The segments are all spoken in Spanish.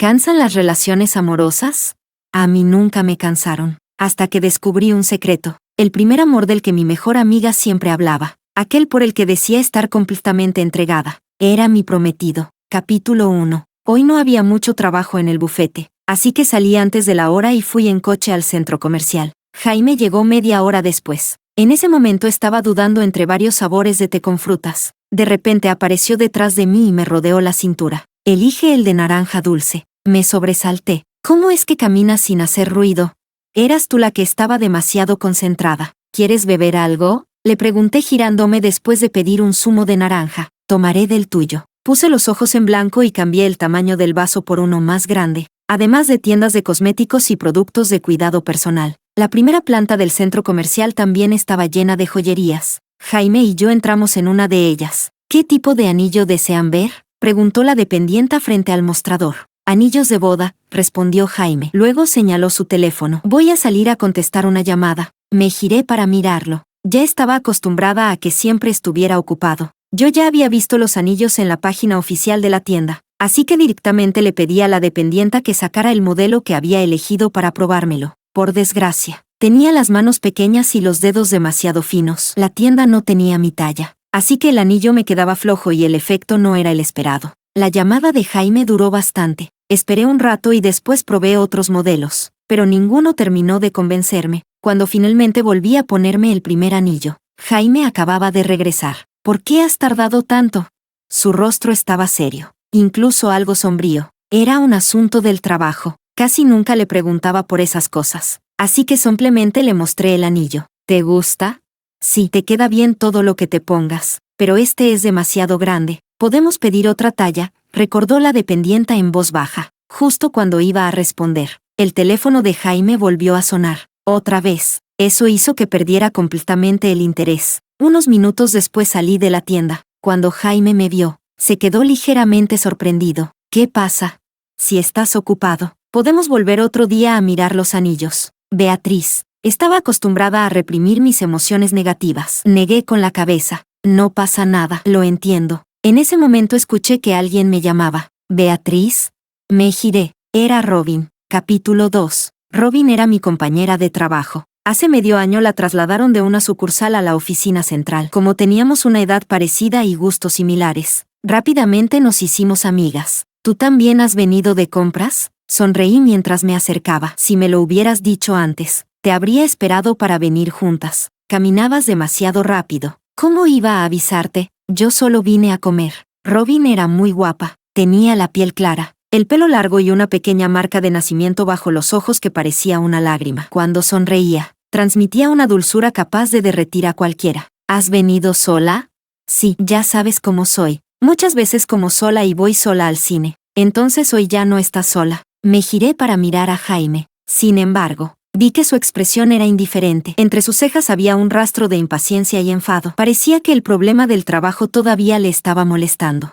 ¿Cansan las relaciones amorosas? A mí nunca me cansaron, hasta que descubrí un secreto, el primer amor del que mi mejor amiga siempre hablaba, aquel por el que decía estar completamente entregada. Era mi prometido. Capítulo 1. Hoy no había mucho trabajo en el bufete, así que salí antes de la hora y fui en coche al centro comercial. Jaime llegó media hora después. En ese momento estaba dudando entre varios sabores de té con frutas. De repente apareció detrás de mí y me rodeó la cintura. Elige el de naranja dulce. Me sobresalté. ¿Cómo es que caminas sin hacer ruido? Eras tú la que estaba demasiado concentrada. ¿Quieres beber algo? Le pregunté girándome después de pedir un zumo de naranja. Tomaré del tuyo. Puse los ojos en blanco y cambié el tamaño del vaso por uno más grande, además de tiendas de cosméticos y productos de cuidado personal. La primera planta del centro comercial también estaba llena de joyerías. Jaime y yo entramos en una de ellas. ¿Qué tipo de anillo desean ver?, preguntó la dependienta frente al mostrador. Anillos de boda, respondió Jaime. Luego señaló su teléfono. Voy a salir a contestar una llamada. Me giré para mirarlo. Ya estaba acostumbrada a que siempre estuviera ocupado. Yo ya había visto los anillos en la página oficial de la tienda, así que directamente le pedí a la dependienta que sacara el modelo que había elegido para probármelo. Por desgracia, tenía las manos pequeñas y los dedos demasiado finos. La tienda no tenía mi talla, así que el anillo me quedaba flojo y el efecto no era el esperado. La llamada de Jaime duró bastante. Esperé un rato y después probé otros modelos, pero ninguno terminó de convencerme. Cuando finalmente volví a ponerme el primer anillo, Jaime acababa de regresar. ¿Por qué has tardado tanto? Su rostro estaba serio, incluso algo sombrío. Era un asunto del trabajo. Casi nunca le preguntaba por esas cosas, así que simplemente le mostré el anillo. ¿Te gusta? Sí, te queda bien todo lo que te pongas, pero este es demasiado grande. ¿Podemos pedir otra talla?, recordó la dependienta en voz baja. Justo cuando iba a responder, el teléfono de Jaime volvió a sonar. Otra vez. Eso hizo que perdiera completamente el interés. Unos minutos después salí de la tienda. Cuando Jaime me vio, se quedó ligeramente sorprendido. ¿Qué pasa? Si estás ocupado, podemos volver otro día a mirar los anillos. Beatriz. Estaba acostumbrada a reprimir mis emociones negativas. Negué con la cabeza. No pasa nada. Lo entiendo. En ese momento escuché que alguien me llamaba. ¿Beatriz? Me giré. Era Robin. Capítulo 2. Robin era mi compañera de trabajo. Hace medio año la trasladaron de una sucursal a la oficina central. Como teníamos una edad parecida y gustos similares, rápidamente nos hicimos amigas. ¿Tú también has venido de compras?, sonreí mientras me acercaba. Si me lo hubieras dicho antes, te habría esperado para venir juntas. Caminabas demasiado rápido. ¿Cómo iba a avisarte? Yo solo vine a comer. Robin era muy guapa. Tenía la piel clara, el pelo largo y una pequeña marca de nacimiento bajo los ojos que parecía una lágrima. Cuando sonreía, transmitía una dulzura capaz de derretir a cualquiera. ¿Has venido sola? Sí, ya sabes cómo soy. Muchas veces como sola y voy sola al cine. Entonces hoy ya no estás sola. Me giré para mirar a Jaime. Sin embargo, vi que su expresión era indiferente. Entre sus cejas había un rastro de impaciencia y enfado. Parecía que el problema del trabajo todavía le estaba molestando.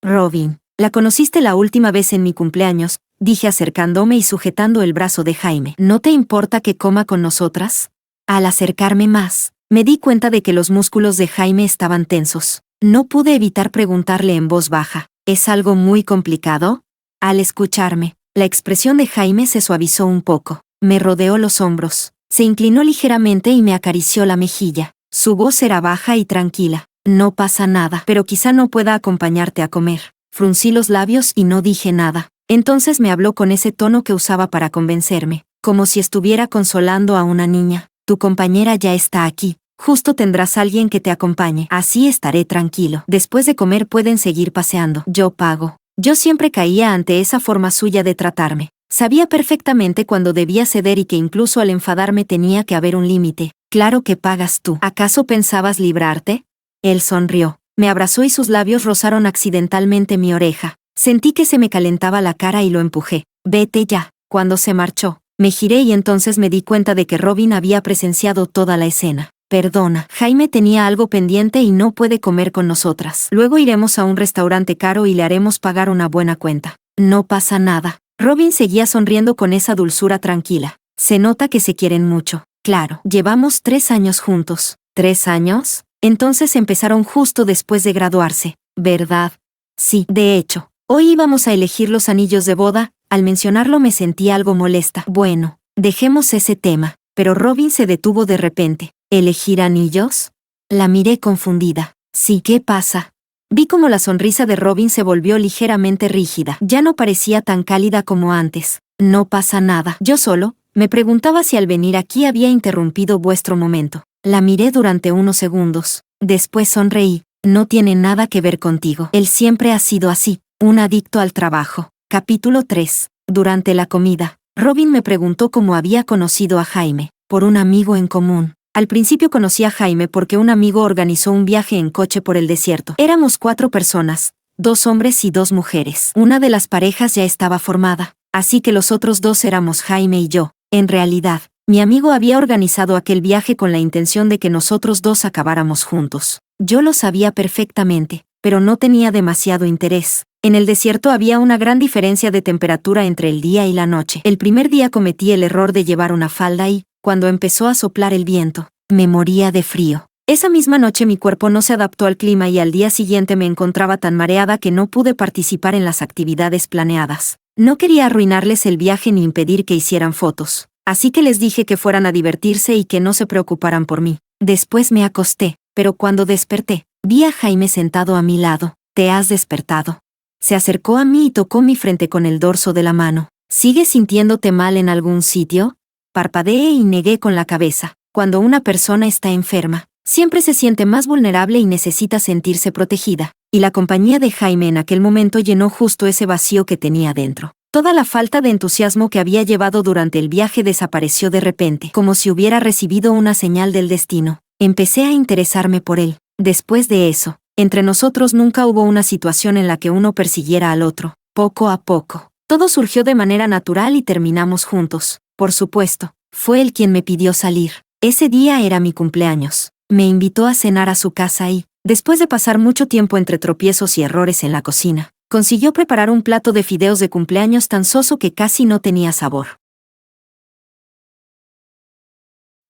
Robin, la conociste la última vez en mi cumpleaños, dije acercándome y sujetando el brazo de Jaime. ¿No te importa que coma con nosotras? Al acercarme más, me di cuenta de que los músculos de Jaime estaban tensos. No pude evitar preguntarle en voz baja, ¿es algo muy complicado? Al escucharme, la expresión de Jaime se suavizó un poco. Me rodeó los hombros, se inclinó ligeramente y me acarició la mejilla. Su voz era baja y tranquila. No pasa nada, pero quizá no pueda acompañarte a comer. Fruncí los labios y no dije nada. Entonces me habló con ese tono que usaba para convencerme, como si estuviera consolando a una niña. Tu compañera ya está aquí. Justo tendrás alguien que te acompañe. Así estaré tranquilo. Después de comer pueden seguir paseando. Yo pago. Yo siempre caía ante esa forma suya de tratarme. Sabía perfectamente cuándo debía ceder y que incluso al enfadarme tenía que haber un límite. Claro que pagas tú. ¿Acaso pensabas librarte? Él sonrió, me abrazó y sus labios rozaron accidentalmente mi oreja. Sentí que se me calentaba la cara y lo empujé. Vete ya. Cuando se marchó, me giré y entonces me di cuenta de que Robin había presenciado toda la escena. Perdona, Jaime tenía algo pendiente y no puede comer con nosotras. Luego iremos a un restaurante caro y le haremos pagar una buena cuenta. No pasa nada. Robin seguía sonriendo con esa dulzura tranquila. Se nota que se quieren mucho. Claro, llevamos 3 años juntos. ¿3 años? Entonces empezaron justo después de graduarse, ¿verdad? Sí, de hecho, hoy íbamos a elegir los anillos de boda. Al mencionarlo me sentí algo molesta. Bueno, dejemos ese tema. Pero Robin se detuvo de repente. ¿Elegir anillos? La miré confundida. Sí, ¿qué pasa? Vi como la sonrisa de Robin se volvió ligeramente rígida. Ya no parecía tan cálida como antes. No pasa nada. Yo solo me preguntaba si al venir aquí había interrumpido vuestro momento. La miré durante unos segundos. Después sonreí. No tiene nada que ver contigo. Él siempre ha sido así, un adicto al trabajo. Capítulo 3. Durante la comida, Robin me preguntó cómo había conocido a Jaime. Por un amigo en común. Al principio conocí a Jaime porque un amigo organizó un viaje en coche por el desierto. Éramos 4 personas, 2 hombres y 2 mujeres. Una de las parejas ya estaba formada, así que los otros 2 éramos Jaime y yo. En realidad, mi amigo había organizado aquel viaje con la intención de que nosotros 2 acabáramos juntos. Yo lo sabía perfectamente, pero no tenía demasiado interés. En el desierto había una gran diferencia de temperatura entre el día y la noche. El primer día cometí el error de llevar una falda y, cuando empezó a soplar el viento, me moría de frío. Esa misma noche mi cuerpo no se adaptó al clima y al día siguiente me encontraba tan mareada que no pude participar en las actividades planeadas. No quería arruinarles el viaje ni impedir que hicieran fotos, así que les dije que fueran a divertirse y que no se preocuparan por mí. Después me acosté, pero cuando desperté, vi a Jaime sentado a mi lado. ¿Te has despertado? Se acercó a mí y tocó mi frente con el dorso de la mano. ¿Sigues sintiéndote mal en algún sitio? Parpadeé y negué con la cabeza. Cuando una persona está enferma, siempre se siente más vulnerable y necesita sentirse protegida, y la compañía de Jaime en aquel momento llenó justo ese vacío que tenía dentro. Toda la falta de entusiasmo que había llevado durante el viaje desapareció de repente, como si hubiera recibido una señal del destino. Empecé a interesarme por él. Después de eso, entre nosotros nunca hubo una situación en la que uno persiguiera al otro. Poco a poco, todo surgió de manera natural y terminamos juntos. Por supuesto, fue él quien me pidió salir. Ese día era mi cumpleaños. Me invitó a cenar a su casa y, después de pasar mucho tiempo entre tropiezos y errores en la cocina, consiguió preparar un plato de fideos de cumpleaños tan soso que casi no tenía sabor.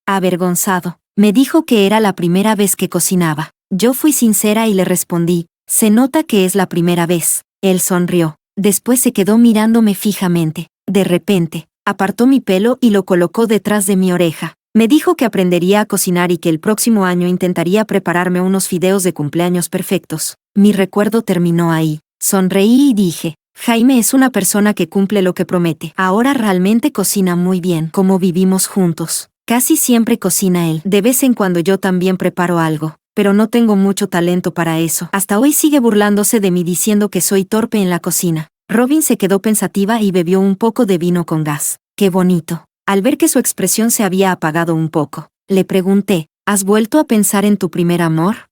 Avergonzado, me dijo que era la primera vez que cocinaba. Yo fui sincera y le respondí, se nota que es la primera vez. Él sonrió. Después se quedó mirándome fijamente. De repente, apartó mi pelo y lo colocó detrás de mi oreja. Me dijo que aprendería a cocinar y que el próximo año intentaría prepararme unos fideos de cumpleaños perfectos. Mi recuerdo terminó ahí. Sonreí y dije, Jaime es una persona que cumple lo que promete. Ahora realmente cocina muy bien. Como vivimos juntos, casi siempre cocina él. De vez en cuando yo también preparo algo, pero no tengo mucho talento para eso. Hasta hoy sigue burlándose de mí diciendo que soy torpe en la cocina. Robin se quedó pensativa y bebió un poco de vino con gas. ¡Qué bonito! Al ver que su expresión se había apagado un poco, le pregunté, ¿has vuelto a pensar en tu primer amor?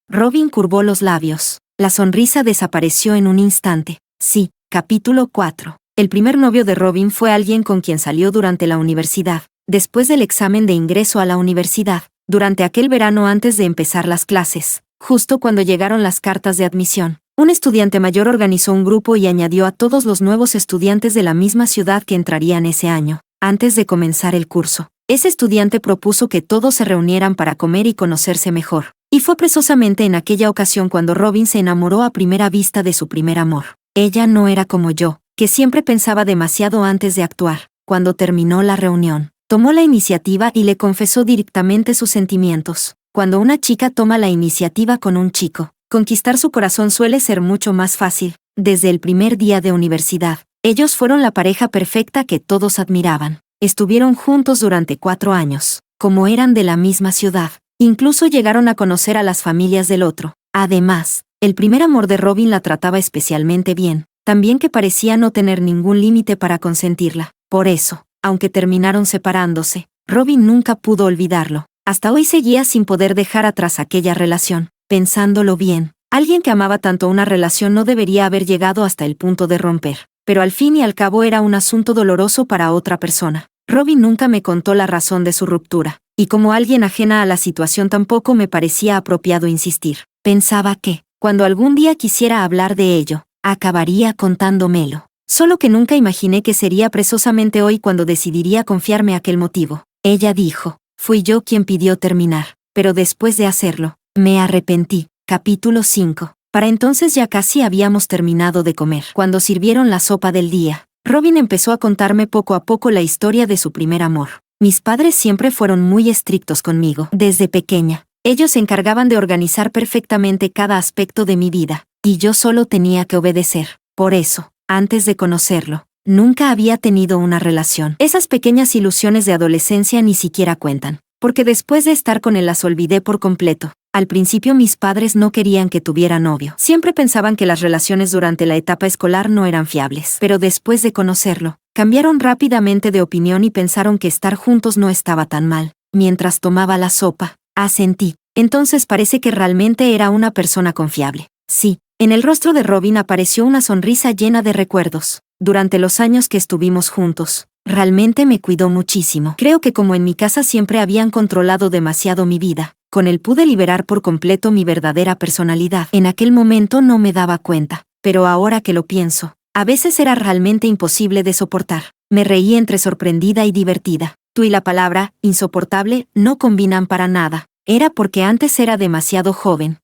Robin curvó los labios. La sonrisa desapareció en un instante. Sí. Capítulo 4. El primer novio de Robin fue alguien con quien salió durante la universidad, después del examen de ingreso a la universidad, durante aquel verano antes de empezar las clases, justo cuando llegaron las cartas de admisión. Un estudiante mayor organizó un grupo y añadió a todos los nuevos estudiantes de la misma ciudad que entrarían ese año. Antes de comenzar el curso, ese estudiante propuso que todos se reunieran para comer y conocerse mejor. Y fue precisamente en aquella ocasión cuando Robin se enamoró a primera vista de su primer amor. Ella no era como yo, que siempre pensaba demasiado antes de actuar. Cuando terminó la reunión, tomó la iniciativa y le confesó directamente sus sentimientos. Cuando una chica toma la iniciativa con un chico, conquistar su corazón suele ser mucho más fácil. Desde el primer día de universidad, ellos fueron la pareja perfecta que todos admiraban. Estuvieron juntos durante 4 años. Como eran de la misma ciudad, incluso llegaron a conocer a las familias del otro. Además, el primer amor de Robin la trataba especialmente bien, también que parecía no tener ningún límite para consentirla. Por eso, aunque terminaron separándose, Robin nunca pudo olvidarlo. Hasta hoy seguía sin poder dejar atrás aquella relación. Pensándolo bien, alguien que amaba tanto una relación no debería haber llegado hasta el punto de romper. Pero al fin y al cabo era un asunto doloroso para otra persona. Robin nunca me contó la razón de su ruptura, y como alguien ajena a la situación tampoco me parecía apropiado insistir. Pensaba que, cuando algún día quisiera hablar de ello, acabaría contándomelo. Solo que nunca imaginé que sería precisamente hoy cuando decidiría confiarme aquel motivo. Ella dijo, fui yo quien pidió terminar, pero después de hacerlo, me arrepentí. Capítulo 5. Para entonces ya casi habíamos terminado de comer. Cuando sirvieron la sopa del día, Robin empezó a contarme poco a poco la historia de su primer amor. Mis padres siempre fueron muy estrictos conmigo. Desde pequeña, ellos se encargaban de organizar perfectamente cada aspecto de mi vida, y yo solo tenía que obedecer. Por eso, antes de conocerlo, nunca había tenido una relación. Esas pequeñas ilusiones de adolescencia ni siquiera cuentan, porque después de estar con él las olvidé por completo. Al principio mis padres no querían que tuviera novio. Siempre pensaban que las relaciones durante la etapa escolar no eran fiables. Pero después de conocerlo, cambiaron rápidamente de opinión y pensaron que estar juntos no estaba tan mal. Mientras tomaba la sopa, asentí. Entonces parece que realmente era una persona confiable. Sí, en el rostro de Robin apareció una sonrisa llena de recuerdos. Durante los años que estuvimos juntos, realmente me cuidó muchísimo. Creo que como en mi casa siempre habían controlado demasiado mi vida, con él pude liberar por completo mi verdadera personalidad. En aquel momento no me daba cuenta, pero ahora que lo pienso, a veces era realmente imposible de soportar. Me reí entre sorprendida y divertida. Tú y la palabra insoportable no combinan para nada. Era porque antes era demasiado joven.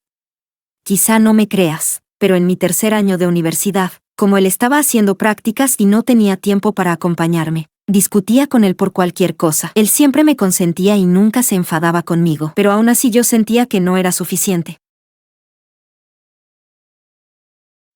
Quizá no me creas, pero en mi tercer año de universidad, como él estaba haciendo prácticas y no tenía tiempo para acompañarme, discutía con él por cualquier cosa. Él siempre me consentía y nunca se enfadaba conmigo, pero aún así yo sentía que no era suficiente.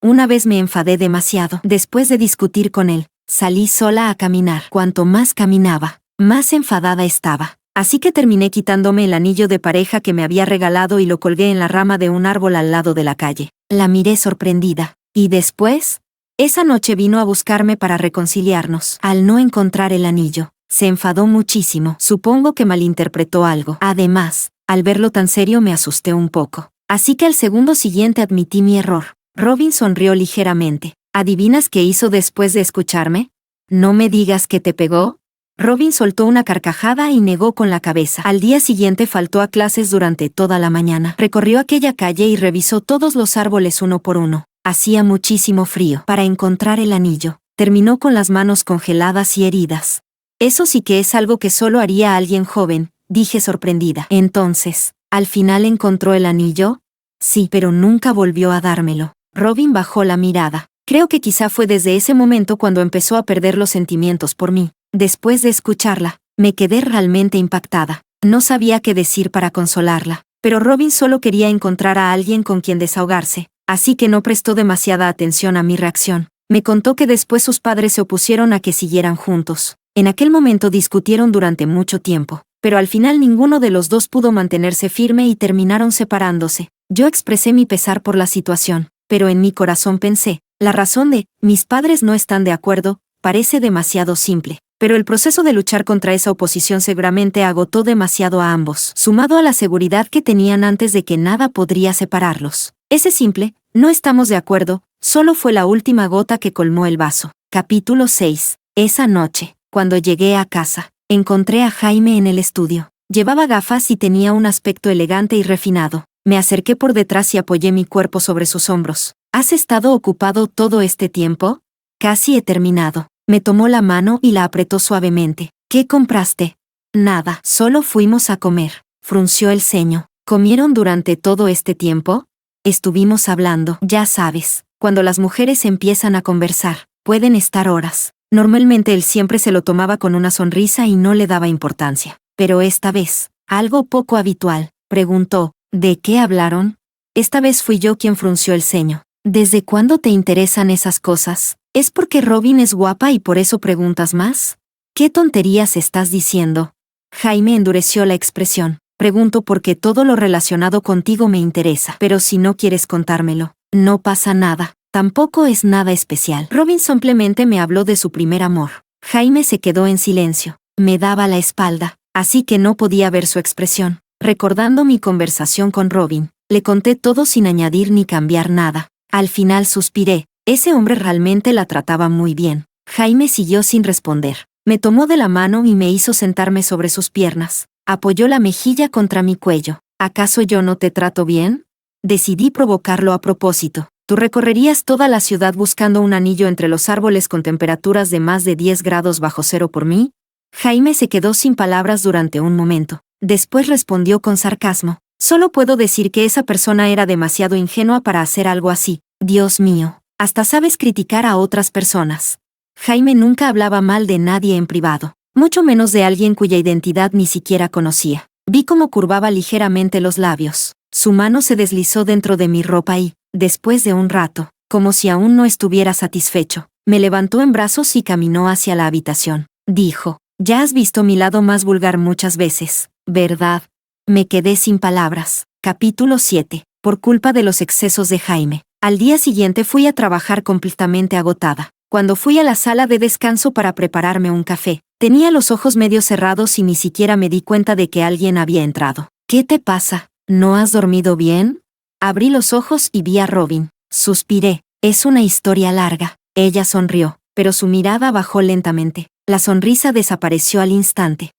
Una vez me enfadé demasiado. Después de discutir con él, salí sola a caminar. Cuanto más caminaba, más enfadada estaba. Así que terminé quitándome el anillo de pareja que me había regalado y lo colgué en la rama de un árbol al lado de la calle. La miré sorprendida. ¿Y después? Esa noche vino a buscarme para reconciliarnos. Al no encontrar el anillo, se enfadó muchísimo. Supongo que malinterpretó algo. Además, al verlo tan serio me asusté un poco. Así que al segundo siguiente admití mi error. Robin sonrió ligeramente. ¿Adivinas qué hizo después de escucharme? ¿No me digas que te pegó? Robin soltó una carcajada y negó con la cabeza. Al día siguiente faltó a clases durante toda la mañana. Recorrió aquella calle y revisó todos los árboles uno por uno. Hacía muchísimo frío. Para encontrar el anillo, terminó con las manos congeladas y heridas. Eso sí que es algo que solo haría alguien joven, dije sorprendida. Entonces, ¿al final encontró el anillo? Sí, pero nunca volvió a dármelo. Robin bajó la mirada. Creo que quizá fue desde ese momento cuando empezó a perder los sentimientos por mí. Después de escucharla, me quedé realmente impactada. No sabía qué decir para consolarla, pero Robin solo quería encontrar a alguien con quien desahogarse, así que no prestó demasiada atención a mi reacción. Me contó que después sus padres se opusieron a que siguieran juntos. En aquel momento discutieron durante mucho tiempo, pero al final ninguno de los dos pudo mantenerse firme y terminaron separándose. Yo expresé mi pesar por la situación, pero en mi corazón pensé, la razón de mis padres no están de acuerdo parece demasiado simple. Pero el proceso de luchar contra esa oposición seguramente agotó demasiado a ambos, sumado a la seguridad que tenían antes de que nada podría separarlos. Ese simple, no estamos de acuerdo, solo fue la última gota que colmó el vaso. Capítulo 6. Esa noche, cuando llegué a casa, encontré a Jaime en el estudio. Llevaba gafas y tenía un aspecto elegante y refinado. Me acerqué por detrás y apoyé mi cuerpo sobre sus hombros. ¿Has estado ocupado todo este tiempo? Casi he terminado. Me tomó la mano y la apretó suavemente. ¿Qué compraste? Nada, solo fuimos a comer. Frunció el ceño. ¿Comieron durante todo este tiempo? Estuvimos hablando. Ya sabes, cuando las mujeres empiezan a conversar, pueden estar horas. Normalmente él siempre se lo tomaba con una sonrisa y no le daba importancia. Pero esta vez, algo poco habitual, preguntó, ¿de qué hablaron? Esta vez fui yo quien frunció el ceño. ¿Desde cuándo te interesan esas cosas? ¿Es porque Robin es guapa y por eso preguntas más? ¿Qué tonterías estás diciendo? Jaime endureció la expresión. Pregunto porque todo lo relacionado contigo me interesa. Pero si no quieres contármelo, no pasa nada. Tampoco es nada especial. Robin simplemente me habló de su primer amor. Jaime se quedó en silencio. Me daba la espalda, así que no podía ver su expresión. Recordando mi conversación con Robin, le conté todo sin añadir ni cambiar nada. Al final suspiré. Ese hombre realmente la trataba muy bien. Jaime siguió sin responder. Me tomó de la mano y me hizo sentarme sobre sus piernas. Apoyó la mejilla contra mi cuello. ¿Acaso yo no te trato bien? Decidí provocarlo a propósito. ¿Tú recorrerías toda la ciudad buscando un anillo entre los árboles con temperaturas de más de 10 grados bajo cero por mí? Jaime se quedó sin palabras durante un momento. Después respondió con sarcasmo. Solo puedo decir que esa persona era demasiado ingenua para hacer algo así. Dios mío, hasta sabes criticar a otras personas. Jaime nunca hablaba mal de nadie en privado, mucho menos de alguien cuya identidad ni siquiera conocía. Vi cómo curvaba ligeramente los labios. Su mano se deslizó dentro de mi ropa y, después de un rato, como si aún no estuviera satisfecho, me levantó en brazos y caminó hacia la habitación. Dijo, ya has visto mi lado más vulgar muchas veces, ¿verdad? Me quedé sin palabras. Capítulo 7. Por culpa de los excesos de Jaime. Al día siguiente fui a trabajar completamente agotada. Cuando fui a la sala de descanso para prepararme un café, tenía los ojos medio cerrados y ni siquiera me di cuenta de que alguien había entrado. ¿Qué te pasa? ¿No has dormido bien? Abrí los ojos y vi a Robin. Suspiré. Es una historia larga. Ella sonrió, pero su mirada bajó lentamente. La sonrisa desapareció al instante.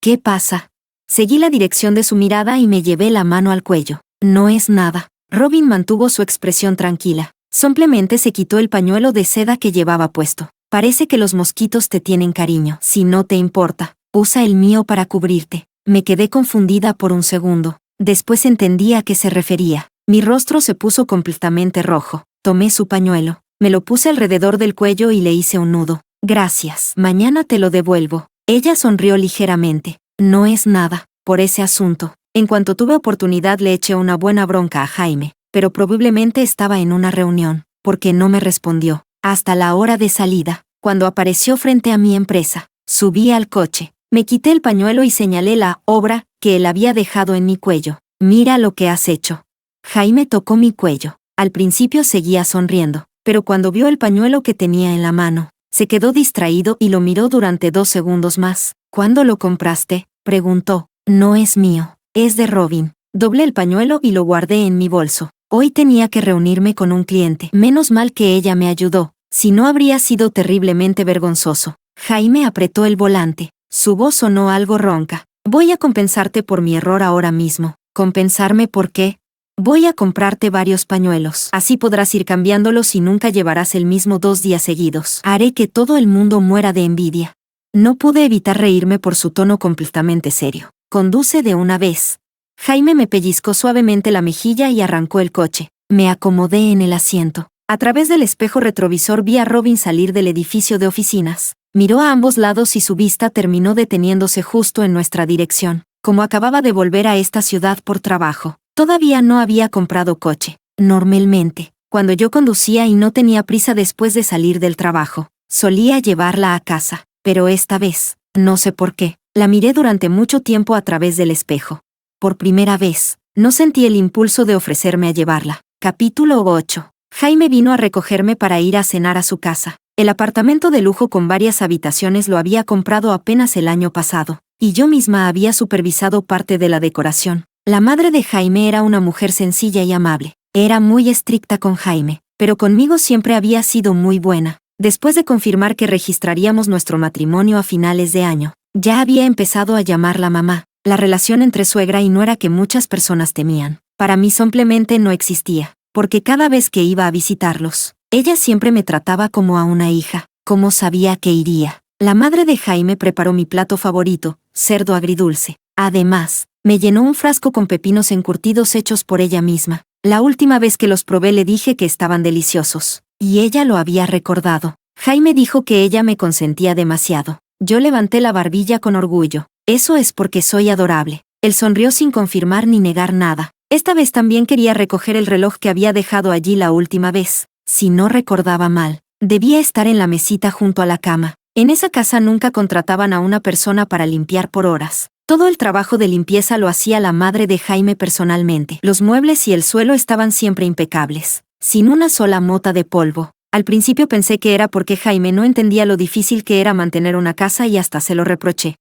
¿Qué pasa? Seguí la dirección de su mirada y me llevé la mano al cuello. No es nada. Robin mantuvo su expresión tranquila. Simplemente se quitó el pañuelo de seda que llevaba puesto. Parece que los mosquitos te tienen cariño. Si no te importa, usa el mío para cubrirte. Me quedé confundida por un segundo. Después entendí a qué se refería. Mi rostro se puso completamente rojo. Tomé su pañuelo. Me lo puse alrededor del cuello y le hice un nudo. Gracias. Mañana te lo devuelvo. Ella sonrió ligeramente. No es nada, por ese asunto. En cuanto tuve oportunidad le eché una buena bronca a Jaime, pero probablemente estaba en una reunión, porque no me respondió. Hasta la hora de salida, cuando apareció frente a mi empresa, subí al coche, me quité el pañuelo y señalé la obra que él había dejado en mi cuello. Mira lo que has hecho. Jaime tocó mi cuello. Al principio seguía sonriendo, pero cuando vio el pañuelo que tenía en la mano, se quedó distraído y lo miró durante 2 segundos más. ¿Cuándo lo compraste?, preguntó. No es mío, es de Robin. Doblé el pañuelo y lo guardé en mi bolso. Hoy tenía que reunirme con un cliente. Menos mal que ella me ayudó, si no habría sido terriblemente vergonzoso. Jaime apretó el volante. Su voz sonó algo ronca. Voy a compensarte por mi error ahora mismo. ¿Compensarme por qué? Voy a comprarte varios pañuelos. Así podrás ir cambiándolos y nunca llevarás el mismo 2 días seguidos. Haré que todo el mundo muera de envidia. No pude evitar reírme por su tono completamente serio. Conduce de una vez. Jaime me pellizcó suavemente la mejilla y arrancó el coche. Me acomodé en el asiento. A través del espejo retrovisor vi a Robin salir del edificio de oficinas. Miró a ambos lados y su vista terminó deteniéndose justo en nuestra dirección. Como acababa de volver a esta ciudad por trabajo, todavía no había comprado coche. Normalmente, cuando yo conducía y no tenía prisa después de salir del trabajo, solía llevarla a casa. Pero esta vez, no sé por qué, la miré durante mucho tiempo a través del espejo. Por primera vez, no sentí el impulso de ofrecerme a llevarla. Capítulo 8. Jaime vino a recogerme para ir a cenar a su casa. El apartamento de lujo con varias habitaciones lo había comprado apenas el año pasado, y yo misma había supervisado parte de la decoración. La madre de Jaime era una mujer sencilla y amable. Era muy estricta con Jaime, pero conmigo siempre había sido muy buena. Después de confirmar que registraríamos nuestro matrimonio a finales de año, ya había empezado a llamarla mamá. La relación entre suegra y nuera que muchas personas temían, para mí simplemente no existía, porque cada vez que iba a visitarlos, ella siempre me trataba como a una hija. ¿Cómo sabía que iría? La madre de Jaime preparó mi plato favorito, cerdo agridulce. Además, me llenó un frasco con pepinos encurtidos hechos por ella misma. La última vez que los probé le dije que estaban deliciosos, y ella lo había recordado. Jaime dijo que ella me consentía demasiado. Yo levanté la barbilla con orgullo. Eso es porque soy adorable. Él sonrió sin confirmar ni negar nada. Esta vez también quería recoger el reloj que había dejado allí la última vez. Si no recordaba mal, debía estar en la mesita junto a la cama. En esa casa nunca contrataban a una persona para limpiar por horas. Todo el trabajo de limpieza lo hacía la madre de Jaime personalmente. Los muebles y el suelo estaban siempre impecables, sin una sola mota de polvo. Al principio pensé que era porque Jaime no entendía lo difícil que era mantener una casa y hasta se lo reproché.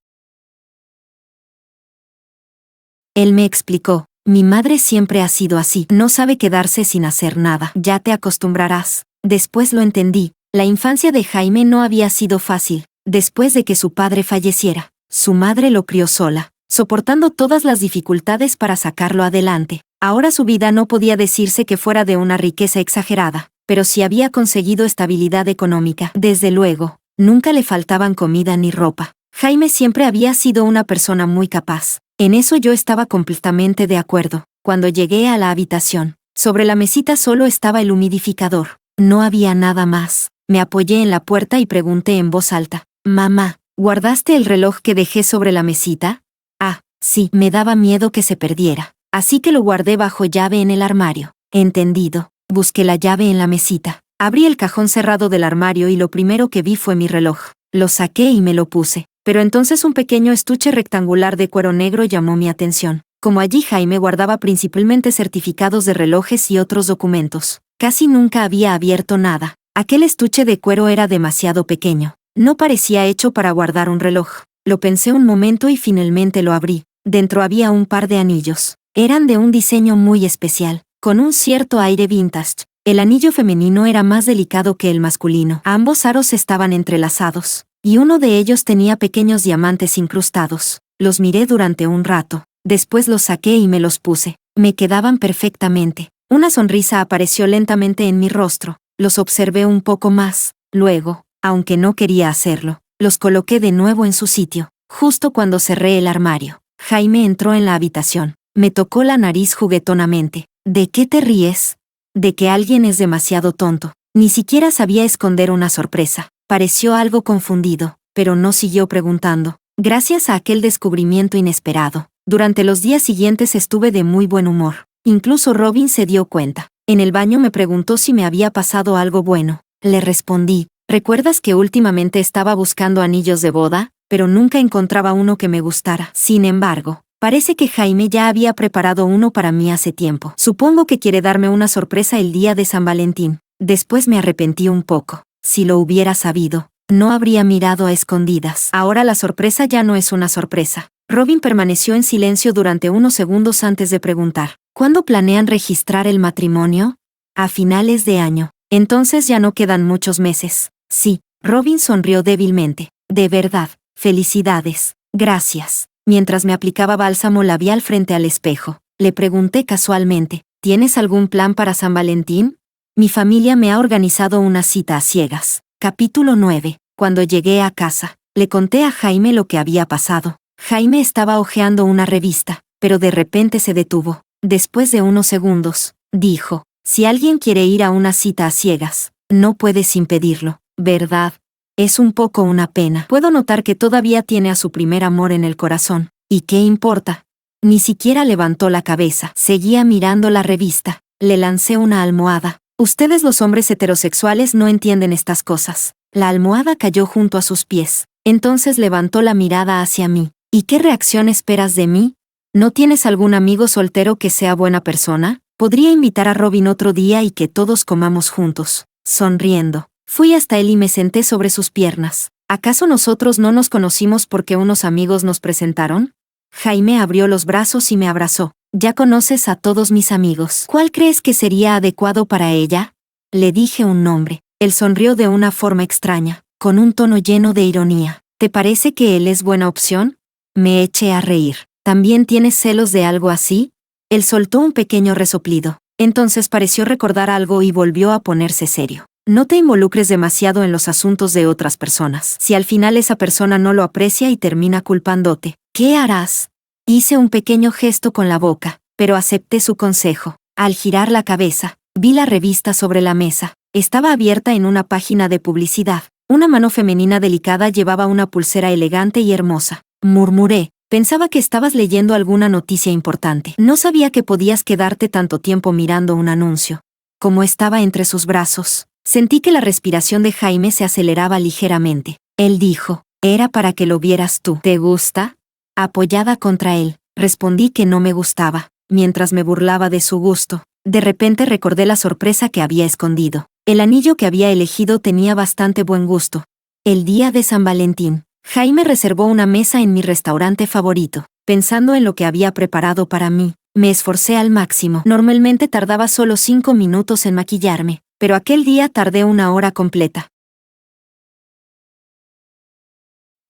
Él me explicó, mi madre siempre ha sido así, no sabe quedarse sin hacer nada. Ya te acostumbrarás. Después lo entendí, la infancia de Jaime no había sido fácil. Después de que su padre falleciera, su madre lo crió sola, soportando todas las dificultades para sacarlo adelante. Ahora su vida no podía decirse que fuera de una riqueza exagerada, pero sí había conseguido estabilidad económica. Desde luego, nunca le faltaban comida ni ropa. Jaime siempre había sido una persona muy capaz. En eso yo estaba completamente de acuerdo. Cuando llegué a la habitación, sobre la mesita solo estaba el humidificador. No había nada más. Me apoyé en la puerta y pregunté en voz alta: «Mamá, ¿guardaste el reloj que dejé sobre la mesita?» «Ah, sí, me daba miedo que se perdiera. Así que lo guardé bajo llave en el armario». «Entendido». Busqué la llave en la mesita. Abrí el cajón cerrado del armario y lo primero que vi fue mi reloj. Lo saqué y me lo puse. Pero entonces un pequeño estuche rectangular de cuero negro llamó mi atención. Como allí Jaime guardaba principalmente certificados de relojes y otros documentos, casi nunca había abierto nada. Aquel estuche de cuero era demasiado pequeño. No parecía hecho para guardar un reloj. Lo pensé un momento y finalmente lo abrí. Dentro había un par de anillos. Eran de un diseño muy especial, con un cierto aire vintage. El anillo femenino era más delicado que el masculino. Ambos aros estaban entrelazados, y uno de ellos tenía pequeños diamantes incrustados. Los miré durante un rato. Después los saqué y me los puse. Me quedaban perfectamente. Una sonrisa apareció lentamente en mi rostro. Los observé un poco más. Luego, aunque no quería hacerlo, los coloqué de nuevo en su sitio. Justo cuando cerré el armario, Jaime entró en la habitación. Me tocó la nariz juguetonamente. ¿De qué te ríes? De que alguien es demasiado tonto. Ni siquiera sabía esconder una sorpresa. Pareció algo confundido, pero no siguió preguntando. Gracias a aquel descubrimiento inesperado, durante los días siguientes estuve de muy buen humor. Incluso Robin se dio cuenta. En el baño me preguntó si me había pasado algo bueno. Le respondí: «¿Recuerdas que últimamente estaba buscando anillos de boda, pero nunca encontraba uno que me gustara?» Sin embargo, parece que Jaime ya había preparado uno para mí hace tiempo. Supongo que quiere darme una sorpresa el día de San Valentín. Después me arrepentí un poco. Si lo hubiera sabido, no habría mirado a escondidas. Ahora la sorpresa ya no es una sorpresa. Robin permaneció en silencio durante unos segundos antes de preguntar: «¿Cuándo planean registrar el matrimonio?» «A finales de año. Entonces ya no quedan muchos meses». «Sí». Robin sonrió débilmente. «De verdad, felicidades». «Gracias». Mientras me aplicaba bálsamo labial frente al espejo, le pregunté casualmente: «¿Tienes algún plan para San Valentín?» «Mi familia me ha organizado una cita a ciegas». Capítulo 9. Cuando llegué a casa, le conté a Jaime lo que había pasado. Jaime estaba hojeando una revista, pero de repente se detuvo. Después de unos segundos, dijo: «Si alguien quiere ir a una cita a ciegas, no puedes impedirlo, ¿verdad?» «Es un poco una pena. Puedo notar que todavía tiene a su primer amor en el corazón. ¿Y qué importa?» Ni siquiera levantó la cabeza. Seguía mirando la revista. Le lancé una almohada. «Ustedes los hombres heterosexuales no entienden estas cosas». La almohada cayó junto a sus pies. Entonces levantó la mirada hacia mí. «¿Y qué reacción esperas de mí? ¿No tienes algún amigo soltero que sea buena persona? Podría invitar a Robin otro día y que todos comamos juntos». Sonriendo, fui hasta él y me senté sobre sus piernas. ¿Acaso nosotros no nos conocimos porque unos amigos nos presentaron? Jaime abrió los brazos y me abrazó. «Ya conoces a todos mis amigos. ¿Cuál crees que sería adecuado para ella?» Le dije un nombre. Él sonrió de una forma extraña, con un tono lleno de ironía. «¿Te parece que él es buena opción?» Me eché a reír. «¿También tienes celos de algo así?» Él soltó un pequeño resoplido. Entonces pareció recordar algo y volvió a ponerse serio. «No te involucres demasiado en los asuntos de otras personas. Si al final esa persona no lo aprecia y termina culpándote, ¿qué harás?» Hice un pequeño gesto con la boca, pero acepté su consejo. Al girar la cabeza, vi la revista sobre la mesa. Estaba abierta en una página de publicidad. Una mano femenina delicada llevaba una pulsera elegante y hermosa. Murmuré: «Pensaba que estabas leyendo alguna noticia importante. No sabía que podías quedarte tanto tiempo mirando un anuncio». Como estaba entre sus brazos, sentí que la respiración de Jaime se aceleraba ligeramente. Él dijo: «Era para que lo vieras tú. ¿Te gusta?» Apoyada contra él, respondí que no me gustaba. Mientras me burlaba de su gusto, de repente recordé la sorpresa que había escondido. El anillo que había elegido tenía bastante buen gusto. El día de San Valentín, Jaime reservó una mesa en mi restaurante favorito. Pensando en lo que había preparado para mí, me esforcé al máximo. Normalmente tardaba solo 5 minutos en maquillarme, pero aquel día tardé 1 hora completa.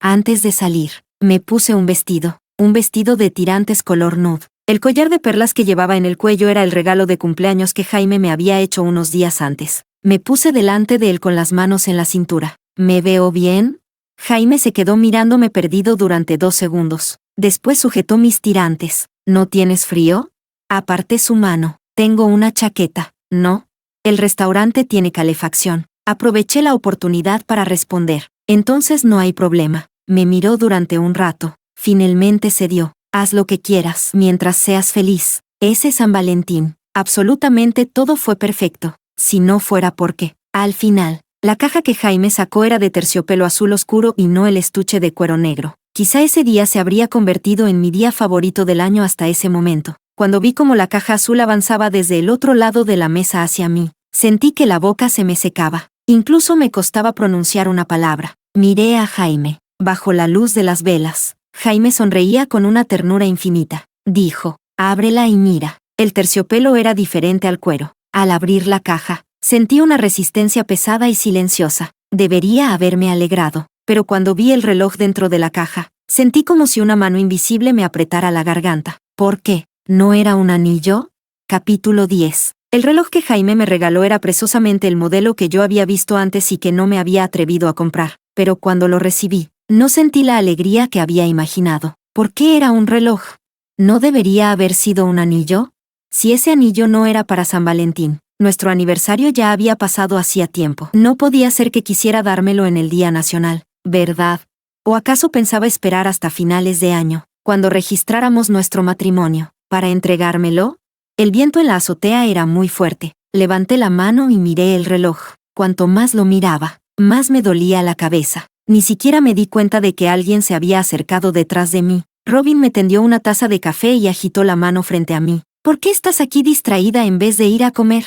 Antes de salir, me puse un vestido de tirantes color nude. El collar de perlas que llevaba en el cuello era el regalo de cumpleaños que Jaime me había hecho unos días antes. Me puse delante de él con las manos en la cintura. «¿Me veo bien?» Jaime se quedó mirándome perdido durante 2 segundos. Después sujetó mis tirantes. ¿No tienes frío? Aparté su mano. Tengo una chaqueta. ¿No? El restaurante tiene calefacción. Aproveché la oportunidad para responder. Entonces no hay problema. Me miró durante un rato. Finalmente cedió. Haz lo que quieras mientras seas feliz. Ese San Valentín. Absolutamente todo fue perfecto. Si no fuera porque, al final, la caja que Jaime sacó era de terciopelo azul oscuro y no el estuche de cuero negro. Quizá ese día se habría convertido en mi día favorito del año hasta ese momento. Cuando vi cómo la caja azul avanzaba desde el otro lado de la mesa hacia mí, sentí que la boca se me secaba. Incluso me costaba pronunciar una palabra. Miré a Jaime. Bajo la luz de las velas, Jaime sonreía con una ternura infinita. Dijo, ábrela y mira. El terciopelo era diferente al cuero. Al abrir la caja, sentí una resistencia pesada y silenciosa. Debería haberme alegrado, pero cuando vi el reloj dentro de la caja, sentí como si una mano invisible me apretara la garganta. ¿Por qué? ¿No era un anillo? Capítulo 10. El reloj que Jaime me regaló era precisamente el modelo que yo había visto antes y que no me había atrevido a comprar, pero cuando lo recibí, no sentí la alegría que había imaginado. ¿Por qué era un reloj? ¿No debería haber sido un anillo? Si ese anillo no era para San Valentín, nuestro aniversario ya había pasado hacía tiempo. No podía ser que quisiera dármelo en el Día Nacional, ¿verdad? ¿O acaso pensaba esperar hasta finales de año, cuando registráramos nuestro matrimonio, para entregármelo? El viento en la azotea era muy fuerte. Levanté la mano y miré el reloj. Cuanto más lo miraba, más me dolía la cabeza. Ni siquiera me di cuenta de que alguien se había acercado detrás de mí. Robin me tendió una taza de café y agitó la mano frente a mí. ¿Por qué estás aquí distraída en vez de ir a comer?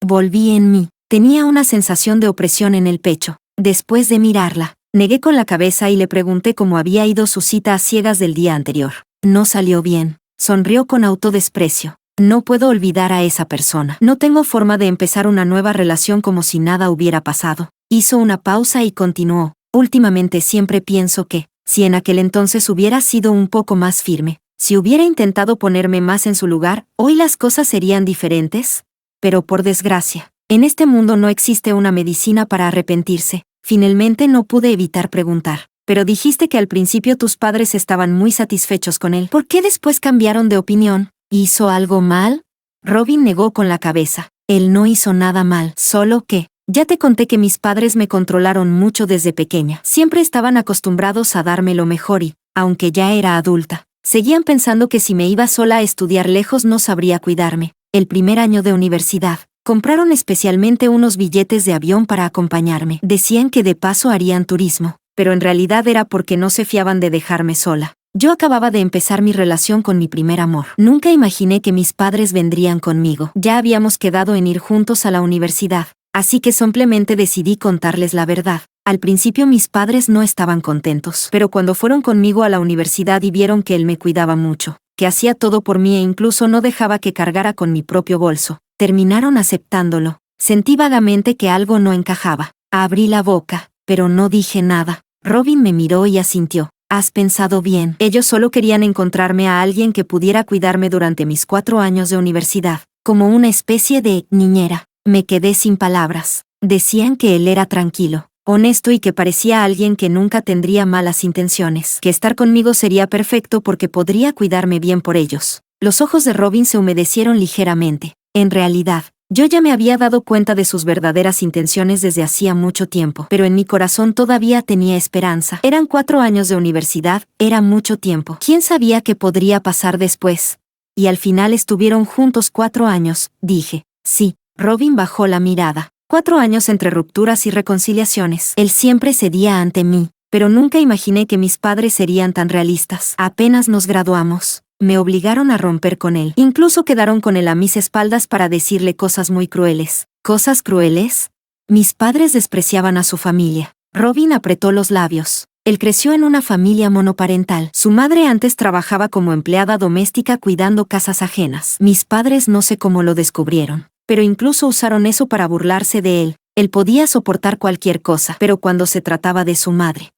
Volví en mí. Tenía una sensación de opresión en el pecho. Después de mirarla, negué con la cabeza y le pregunté cómo había ido su cita a ciegas del día anterior. No salió bien. Sonrió con autodesprecio. No puedo olvidar a esa persona. No tengo forma de empezar una nueva relación como si nada hubiera pasado. Hizo una pausa y continuó. Últimamente siempre pienso que, si en aquel entonces hubiera sido un poco más firme, si hubiera intentado ponerme más en su lugar, ¿hoy las cosas serían diferentes? Pero por desgracia, en este mundo no existe una medicina para arrepentirse. Finalmente no pude evitar preguntar. Pero dijiste que al principio tus padres estaban muy satisfechos con él. ¿Por qué después cambiaron de opinión? ¿Hizo algo mal? Robin negó con la cabeza. Él no hizo nada mal, solo que, ya te conté que mis padres me controlaron mucho desde pequeña. Siempre estaban acostumbrados a darme lo mejor y, aunque ya era adulta, seguían pensando que si me iba sola a estudiar lejos no sabría cuidarme. El primer año de universidad, compraron especialmente unos billetes de avión para acompañarme. Decían que de paso harían turismo, pero en realidad era porque no se fiaban de dejarme sola. Yo acababa de empezar mi relación con mi primer amor. Nunca imaginé que mis padres vendrían conmigo. Ya habíamos quedado en ir juntos a la universidad, así que simplemente decidí contarles la verdad. Al principio mis padres no estaban contentos, pero cuando fueron conmigo a la universidad y vieron que él me cuidaba mucho, que hacía todo por mí e incluso no dejaba que cargara con mi propio bolso, terminaron aceptándolo. Sentí vagamente que algo no encajaba. Abrí la boca, pero no dije nada. Robin me miró y asintió. Has pensado bien. Ellos solo querían encontrarme a alguien que pudiera cuidarme durante mis 4 años de universidad, como una especie de niñera. Me quedé sin palabras. Decían que él era tranquilo, honesto y que parecía alguien que nunca tendría malas intenciones, que estar conmigo sería perfecto porque podría cuidarme bien por ellos. Los ojos de Robin se humedecieron ligeramente. En realidad, yo ya me había dado cuenta de sus verdaderas intenciones desde hacía mucho tiempo, pero en mi corazón todavía tenía esperanza. Eran 4 años de universidad, era mucho tiempo. ¿Quién sabía qué podría pasar después? Y al final estuvieron juntos 4 años, dije. Sí. Robin bajó la mirada. 4 años entre rupturas y reconciliaciones. Él siempre cedía ante mí, pero nunca imaginé que mis padres serían tan realistas. Apenas nos graduamos, me obligaron a romper con él. Incluso quedaron con él a mis espaldas para decirle cosas muy crueles. ¿Cosas crueles? Mis padres despreciaban a su familia. Robin apretó los labios. Él creció en una familia monoparental. Su madre antes trabajaba como empleada doméstica cuidando casas ajenas. Mis padres no sé cómo lo descubrieron, pero incluso usaron eso para burlarse de él. Él podía soportar cualquier cosa, pero cuando se trataba de su madre,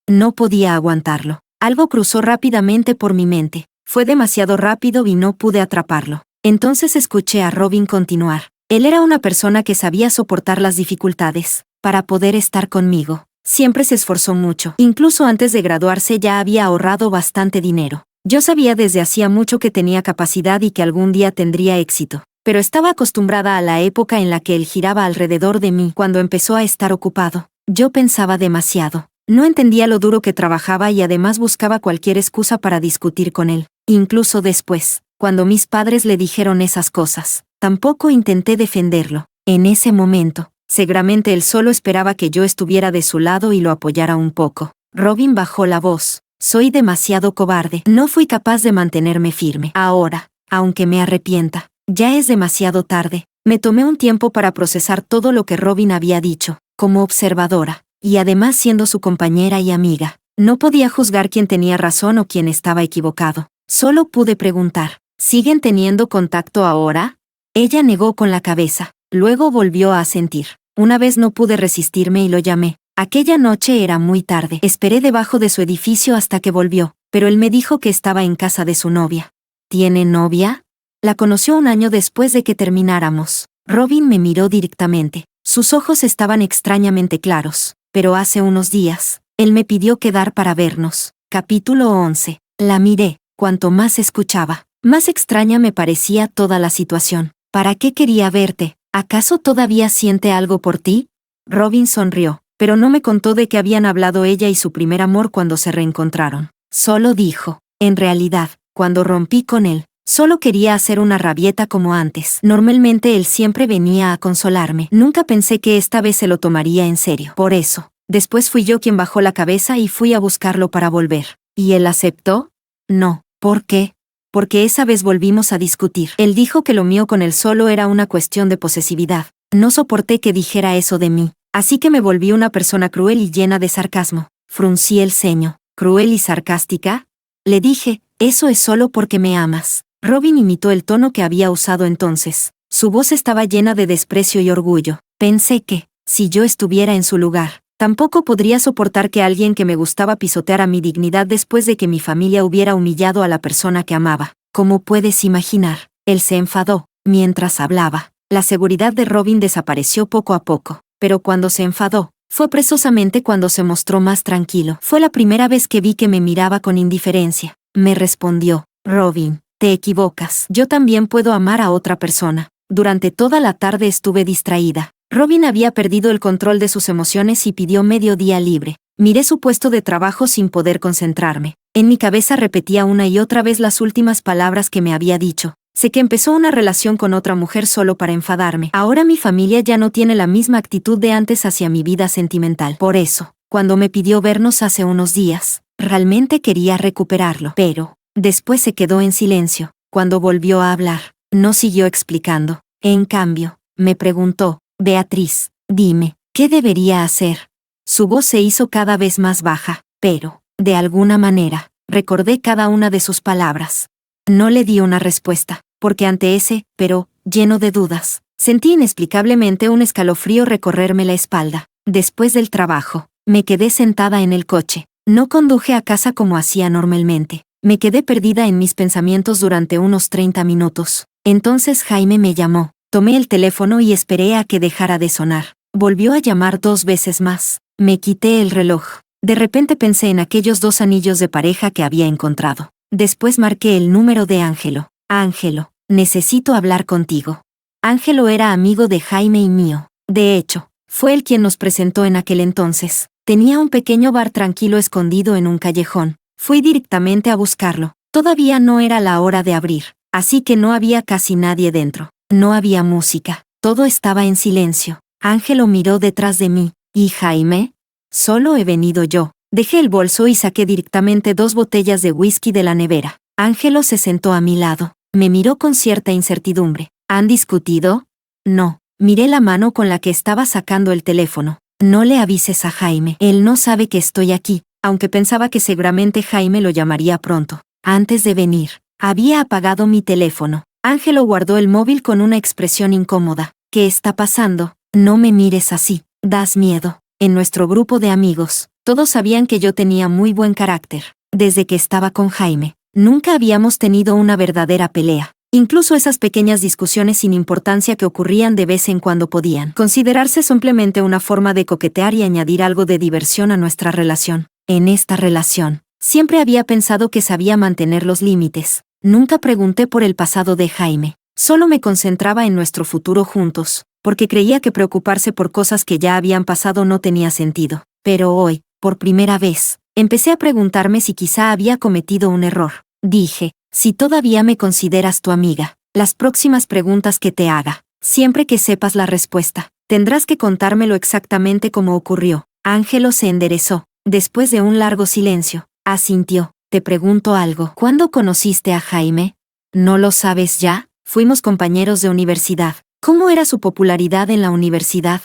no podía aguantarlo. Algo cruzó rápidamente por mi mente. Fue demasiado rápido y no pude atraparlo. Entonces escuché a Robin continuar. Él era una persona que sabía soportar las dificultades. para poder estar conmigo. Siempre se esforzó mucho. Incluso antes de graduarse ya había ahorrado bastante dinero. Yo sabía desde hacía mucho que tenía capacidad y que algún día tendría éxito. Pero estaba acostumbrada a la época en la que él giraba alrededor de mí cuando empezó a estar ocupado. Yo pensaba demasiado. No entendía lo duro que trabajaba y además buscaba cualquier excusa para discutir con él. Incluso después, cuando mis padres le dijeron esas cosas, tampoco intenté defenderlo. En ese momento, seguramente él solo esperaba que yo estuviera de su lado y lo apoyara un poco. Robin bajó la voz. Soy demasiado cobarde. No fui capaz de mantenerme firme. Ahora, aunque me arrepienta, ya es demasiado tarde. Me tomé un tiempo para procesar todo lo que Robin había dicho, como observadora, y además siendo su compañera y amiga. No podía juzgar quién tenía razón o quién estaba equivocado. Solo pude preguntar, ¿siguen teniendo contacto ahora? Ella negó con la cabeza. Luego volvió a asentir. Una vez no pude resistirme y lo llamé. Aquella noche era muy tarde. Esperé debajo de su edificio hasta que volvió, pero él me dijo que estaba en casa de su novia. ¿Tiene novia? La conoció un año después de que termináramos. Robin me miró directamente. Sus ojos estaban extrañamente claros, pero hace unos días, él me pidió quedar para vernos. Capítulo 11. La miré. Cuanto más escuchaba, más extraña me parecía toda la situación. ¿Para qué quería verte? ¿Acaso todavía siente algo por ti? Robin sonrió, pero no me contó de qué habían hablado ella y su primer amor cuando se reencontraron. Solo dijo, en realidad, cuando rompí con él, solo quería hacer una rabieta como antes. Normalmente él siempre venía a consolarme. Nunca pensé que esta vez se lo tomaría en serio. Por eso, después fui yo quien bajó la cabeza y fui a buscarlo para volver. ¿Y él aceptó? No. ¿Por qué? Porque esa vez volvimos a discutir. Él dijo que lo mío con él solo era una cuestión de posesividad. No soporté que dijera eso de mí, así que me volví una persona cruel y llena de sarcasmo. Fruncí el ceño. ¿Cruel y sarcástica? Le dije, eso es solo porque me amas. Robin imitó el tono que había usado entonces. Su voz estaba llena de desprecio y orgullo. Pensé que, si yo estuviera en su lugar, tampoco podría soportar que alguien que me gustaba pisoteara mi dignidad después de que mi familia hubiera humillado a la persona que amaba. Como puedes imaginar, él se enfadó. Mientras hablaba, la seguridad de Robin desapareció poco a poco, pero cuando se enfadó, fue precisamente cuando se mostró más tranquilo. Fue la primera vez que vi que me miraba con indiferencia. Me respondió, Robin, te equivocas. Yo también puedo amar a otra persona. Durante toda la tarde estuve distraída. Robin había perdido el control de sus emociones y pidió medio día libre. Miré su puesto de trabajo sin poder concentrarme. En mi cabeza repetía una y otra vez las últimas palabras que me había dicho. Sé que empezó una relación con otra mujer solo para enfadarme. Ahora mi familia ya no tiene la misma actitud de antes hacia mi vida sentimental. Por eso, cuando me pidió vernos hace unos días, realmente quería recuperarlo. Pero, después se quedó en silencio. Cuando volvió a hablar, no siguió explicando. En cambio, me preguntó, Beatriz, dime, ¿qué debería hacer? Su voz se hizo cada vez más baja, pero, de alguna manera, recordé cada una de sus palabras. No le di una respuesta, porque ante ese, pero, lleno de dudas, sentí inexplicablemente un escalofrío recorrerme la espalda. Después del trabajo, me quedé sentada en el coche. No conduje a casa como hacía normalmente. Me quedé perdida en mis pensamientos durante unos 30 minutos. Entonces Jaime me llamó. Tomé el teléfono y esperé a que dejara de sonar. Volvió a llamar 2 veces más. Me quité el reloj. De repente pensé en aquellos 2 anillos de pareja que había encontrado. Después marqué el número de Ángelo. Ángelo, necesito hablar contigo. Ángelo era amigo de Jaime y mío. De hecho, fue él quien nos presentó en aquel entonces. Tenía un pequeño bar tranquilo escondido en un callejón. Fui directamente a buscarlo. Todavía no era la hora de abrir, así que no había casi nadie dentro. No había música. Todo estaba en silencio. Ángelo miró detrás de mí. ¿Y Jaime? Solo he venido yo. Dejé el bolso y saqué directamente 2 botellas de whisky de la nevera. Ángelo se sentó a mi lado. Me miró con cierta incertidumbre. ¿Han discutido? No. Miré la mano con la que estaba sacando el teléfono. No le avises a Jaime. Él no sabe que estoy aquí, aunque pensaba que seguramente Jaime lo llamaría pronto. Antes de venir, había apagado mi teléfono. Ángelo guardó el móvil con una expresión incómoda. ¿Qué está pasando? No me mires así. Das miedo. En nuestro grupo de amigos, todos sabían que yo tenía muy buen carácter. Desde que estaba con Jaime, nunca habíamos tenido una verdadera pelea. Incluso esas pequeñas discusiones sin importancia que ocurrían de vez en cuando podían considerarse simplemente una forma de coquetear y añadir algo de diversión a nuestra relación. En esta relación, siempre había pensado que sabía mantener los límites. Nunca pregunté por el pasado de Jaime. Solo me concentraba en nuestro futuro juntos, porque creía que preocuparse por cosas que ya habían pasado no tenía sentido. Pero hoy, por primera vez, empecé a preguntarme si quizá había cometido un error. Dije, si todavía me consideras tu amiga, las próximas preguntas que te haga, siempre que sepas la respuesta, tendrás que contármelo exactamente como ocurrió. Ángelo se enderezó. Después de un largo silencio, asintió. Te pregunto algo. ¿Cuándo conociste a Jaime? ¿No lo sabes ya? Fuimos compañeros de universidad. ¿Cómo era su popularidad en la universidad?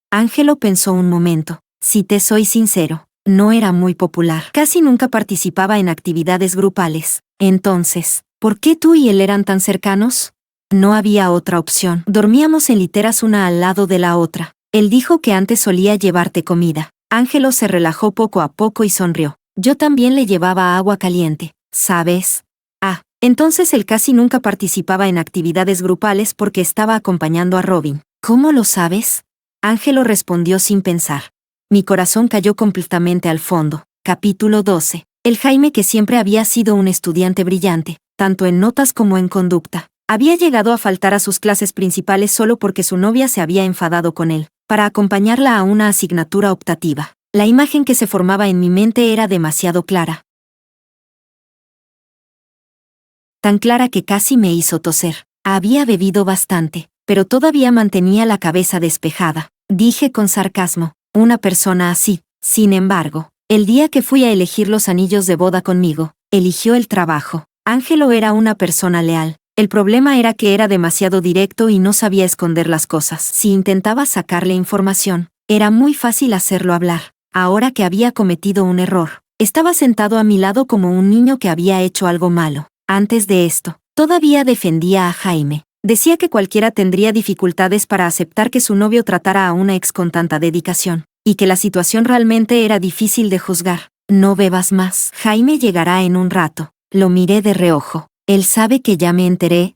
Ángelo pensó un momento. Si te soy sincero, no era muy popular. Casi nunca participaba en actividades grupales. Entonces, ¿por qué tú y él eran tan cercanos? No había otra opción. Dormíamos en literas una al lado de la otra. Él dijo que antes solía llevarte comida. Ángelo se relajó poco a poco y sonrió. Yo también le llevaba agua caliente, ¿sabes? Entonces él casi nunca participaba en actividades grupales porque estaba acompañando a Robin. ¿Cómo lo sabes? Ángelo respondió sin pensar. Mi corazón cayó completamente al fondo. Capítulo 12. El Jaime que siempre había sido un estudiante brillante, tanto en notas como en conducta, había llegado a faltar a sus clases principales solo porque su novia se había enfadado con él, para acompañarla a una asignatura optativa. La imagen que se formaba en mi mente era demasiado clara. Tan clara que casi me hizo toser. Había bebido bastante, pero todavía mantenía la cabeza despejada. Dije con sarcasmo, una persona así. Sin embargo, el día que fui a elegir los anillos de boda conmigo, eligió el trabajo. Ángelo era una persona leal. El problema era que era demasiado directo y no sabía esconder las cosas. Si intentaba sacarle información, era muy fácil hacerlo hablar. Ahora que había cometido un error, estaba sentado a mi lado como un niño que había hecho algo malo. Antes de esto, todavía defendía a Jaime. Decía que cualquiera tendría dificultades para aceptar que su novio tratara a una ex con tanta dedicación, y que la situación realmente era difícil de juzgar. No bebas más. Jaime llegará en un rato. Lo miré de reojo. ¿Él sabe que ya me enteré?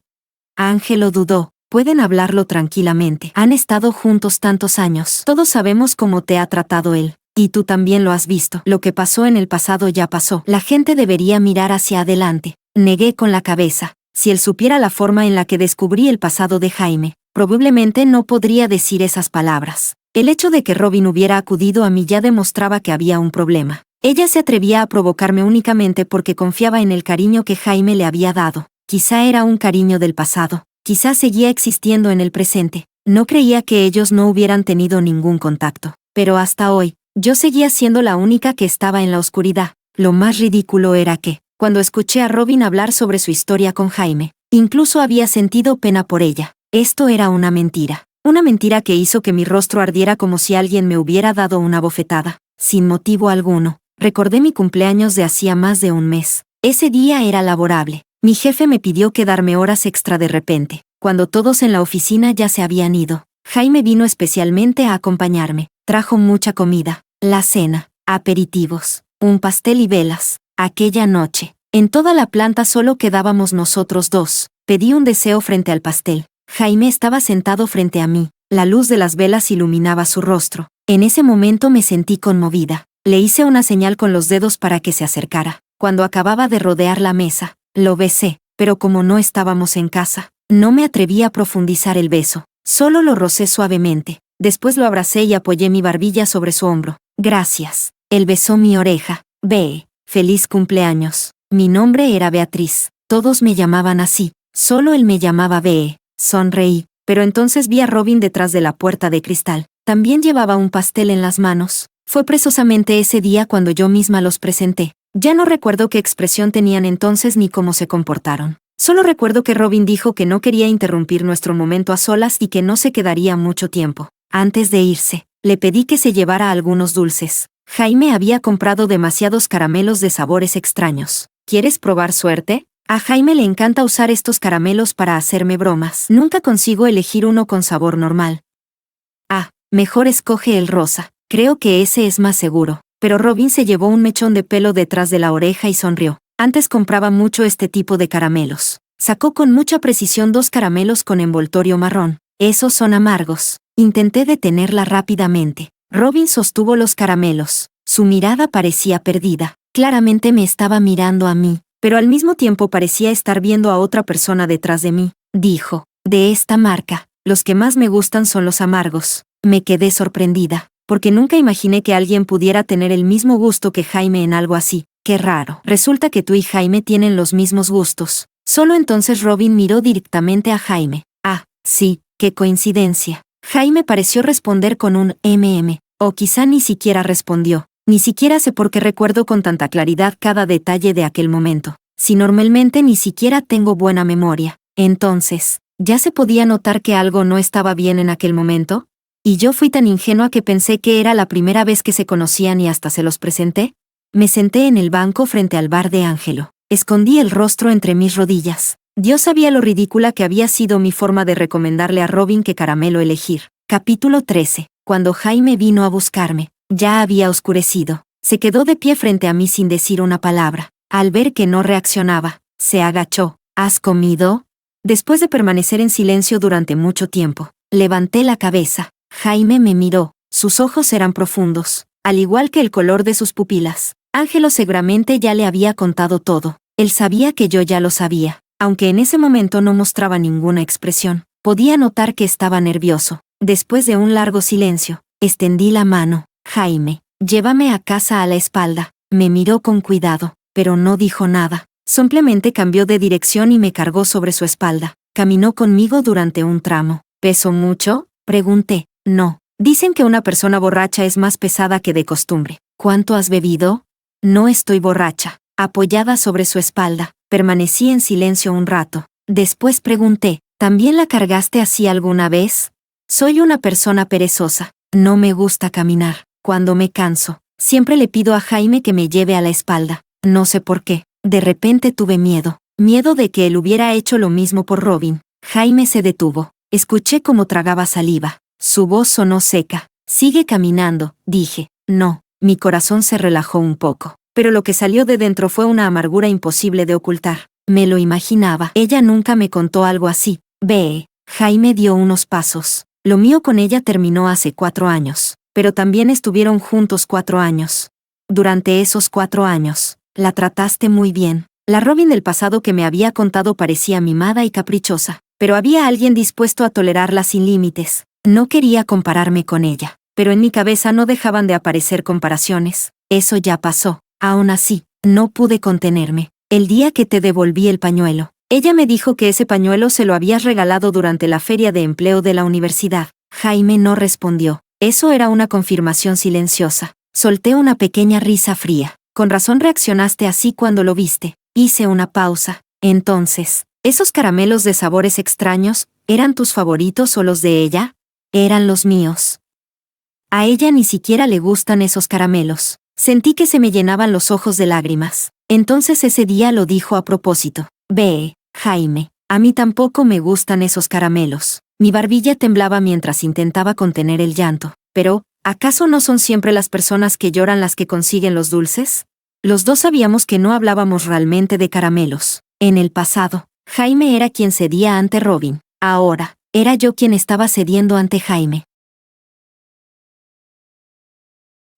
Ángelo dudó. Pueden hablarlo tranquilamente. Han estado juntos tantos años. Todos sabemos cómo te ha tratado él. Y tú también lo has visto. Lo que pasó en el pasado ya pasó. La gente debería mirar hacia adelante. Negué con la cabeza. Si él supiera la forma en la que descubrí el pasado de Jaime, probablemente no podría decir esas palabras. El hecho de que Robin hubiera acudido a mí ya demostraba que había un problema. Ella se atrevía a provocarme únicamente porque confiaba en el cariño que Jaime le había dado. Quizá era un cariño del pasado. Quizá seguía existiendo en el presente. No creía que ellos no hubieran tenido ningún contacto. Pero hasta hoy, yo seguía siendo la única que estaba en la oscuridad. Lo más ridículo era que, cuando escuché a Robin hablar sobre su historia con Jaime, incluso había sentido pena por ella. Esto era una mentira. Una mentira que hizo que mi rostro ardiera como si alguien me hubiera dado una bofetada. Sin motivo alguno, recordé mi cumpleaños de hacía más de un mes. Ese día era laborable. Mi jefe me pidió quedarme horas extra de repente. Cuando todos en la oficina ya se habían ido, Jaime vino especialmente a acompañarme. Trajo mucha comida, la cena, aperitivos, un pastel y velas. Aquella noche, en toda la planta solo quedábamos nosotros dos. Pedí un deseo frente al pastel. Jaime estaba sentado frente a mí. La luz de las velas iluminaba su rostro. En ese momento me sentí conmovida. Le hice una señal con los dedos para que se acercara. Cuando acababa de rodear la mesa, lo besé, pero como no estábamos en casa, no me atreví a profundizar el beso. Solo lo rocé suavemente. Después lo abracé y apoyé mi barbilla sobre su hombro. Gracias. Él besó mi oreja. Ve. Feliz cumpleaños. Mi nombre era Beatriz. Todos me llamaban así. Solo él me llamaba Bee. Sonreí, pero entonces vi a Robin detrás de la puerta de cristal. También llevaba un pastel en las manos. Fue precisamente ese día cuando yo misma los presenté. Ya no recuerdo qué expresión tenían entonces ni cómo se comportaron. Solo recuerdo que Robin dijo que no quería interrumpir nuestro momento a solas y que no se quedaría mucho tiempo. Antes de irse, le pedí que se llevara algunos dulces. Jaime había comprado demasiados caramelos de sabores extraños. ¿Quieres probar suerte? A Jaime le encanta usar estos caramelos para hacerme bromas. Nunca consigo elegir uno con sabor normal. Mejor escoge el rosa. Creo que ese es más seguro. Pero Robin se llevó un mechón de pelo detrás de la oreja y sonrió. Antes compraba mucho este tipo de caramelos. Sacó con mucha precisión 2 caramelos con envoltorio marrón. Esos son amargos. Intenté detenerla rápidamente. Robin sostuvo los caramelos. Su mirada parecía perdida. Claramente me estaba mirando a mí, pero al mismo tiempo parecía estar viendo a otra persona detrás de mí. Dijo, de esta marca, los que más me gustan son los amargos. Me quedé sorprendida, porque nunca imaginé que alguien pudiera tener el mismo gusto que Jaime en algo así. Qué raro. Resulta que tú y Jaime tienen los mismos gustos. Solo entonces Robin miró directamente a Jaime. Ah, sí, qué coincidencia. Jaime pareció responder con un o quizá ni siquiera respondió. Ni siquiera sé por qué recuerdo con tanta claridad cada detalle de aquel momento. Si normalmente ni siquiera tengo buena memoria. Entonces, ¿ya se podía notar que algo no estaba bien en aquel momento? ¿Y yo fui tan ingenua que pensé que era la primera vez que se conocían y hasta se los presenté? Me senté en el banco frente al bar de Ángelo. Escondí el rostro entre mis rodillas. Dios sabía lo ridícula que había sido mi forma de recomendarle a Robin qué caramelo elegir. Capítulo 13. Cuando Jaime vino a buscarme, ya había oscurecido. Se quedó de pie frente a mí sin decir una palabra. Al ver que no reaccionaba, se agachó. ¿Has comido? Después de permanecer en silencio durante mucho tiempo, levanté la cabeza. Jaime me miró. Sus ojos eran profundos, al igual que el color de sus pupilas. Ángelo seguramente ya le había contado todo. Él sabía que yo ya lo sabía, aunque en ese momento no mostraba ninguna expresión. Podía notar que estaba nervioso. Después de un largo silencio, extendí la mano. Jaime, llévame a casa a la espalda. Me miró con cuidado, pero no dijo nada. Simplemente cambió de dirección y me cargó sobre su espalda. Caminó conmigo durante un tramo. ¿Pesó mucho? Pregunté. No. Dicen que una persona borracha es más pesada que de costumbre. ¿Cuánto has bebido? No estoy borracha. Apoyada sobre su espalda, permanecí en silencio un rato. Después pregunté, ¿también la cargaste así alguna vez? Soy una persona perezosa. No me gusta caminar. Cuando me canso, siempre le pido a Jaime que me lleve a la espalda. No sé por qué. De repente tuve miedo. Miedo de que él hubiera hecho lo mismo por Robin. Jaime se detuvo. Escuché cómo tragaba saliva. Su voz sonó seca. Sigue caminando, dije. No. Mi corazón se relajó un poco. Pero lo que salió de dentro fue una amargura imposible de ocultar. Me lo imaginaba. Ella nunca me contó algo así. Ve. Jaime dio unos pasos. Lo mío con ella terminó hace 4 años. Pero también estuvieron juntos 4 años. Durante esos 4 años, la trataste muy bien. La Robin del pasado que me había contado parecía mimada y caprichosa. Pero había alguien dispuesto a tolerarla sin límites. No quería compararme con ella. Pero en mi cabeza no dejaban de aparecer comparaciones. Eso ya pasó. Aún así, no pude contenerme. El día que te devolví el pañuelo, ella me dijo que ese pañuelo se lo habías regalado durante la feria de empleo de la universidad. Jaime no respondió. Eso era una confirmación silenciosa. Solté una pequeña risa fría. Con razón reaccionaste así cuando lo viste. Hice una pausa. Entonces, ¿esos caramelos de sabores extraños eran tus favoritos o los de ella? Eran los míos. A ella ni siquiera le gustan esos caramelos. Sentí que se me llenaban los ojos de lágrimas. Entonces ese día lo dijo a propósito. Ve, Jaime, a mí tampoco me gustan esos caramelos. Mi barbilla temblaba mientras intentaba contener el llanto. Pero, ¿acaso no son siempre las personas que lloran las que consiguen los dulces? Los dos sabíamos que no hablábamos realmente de caramelos. En el pasado, Jaime era quien cedía ante Robin. Ahora, era yo quien estaba cediendo ante Jaime.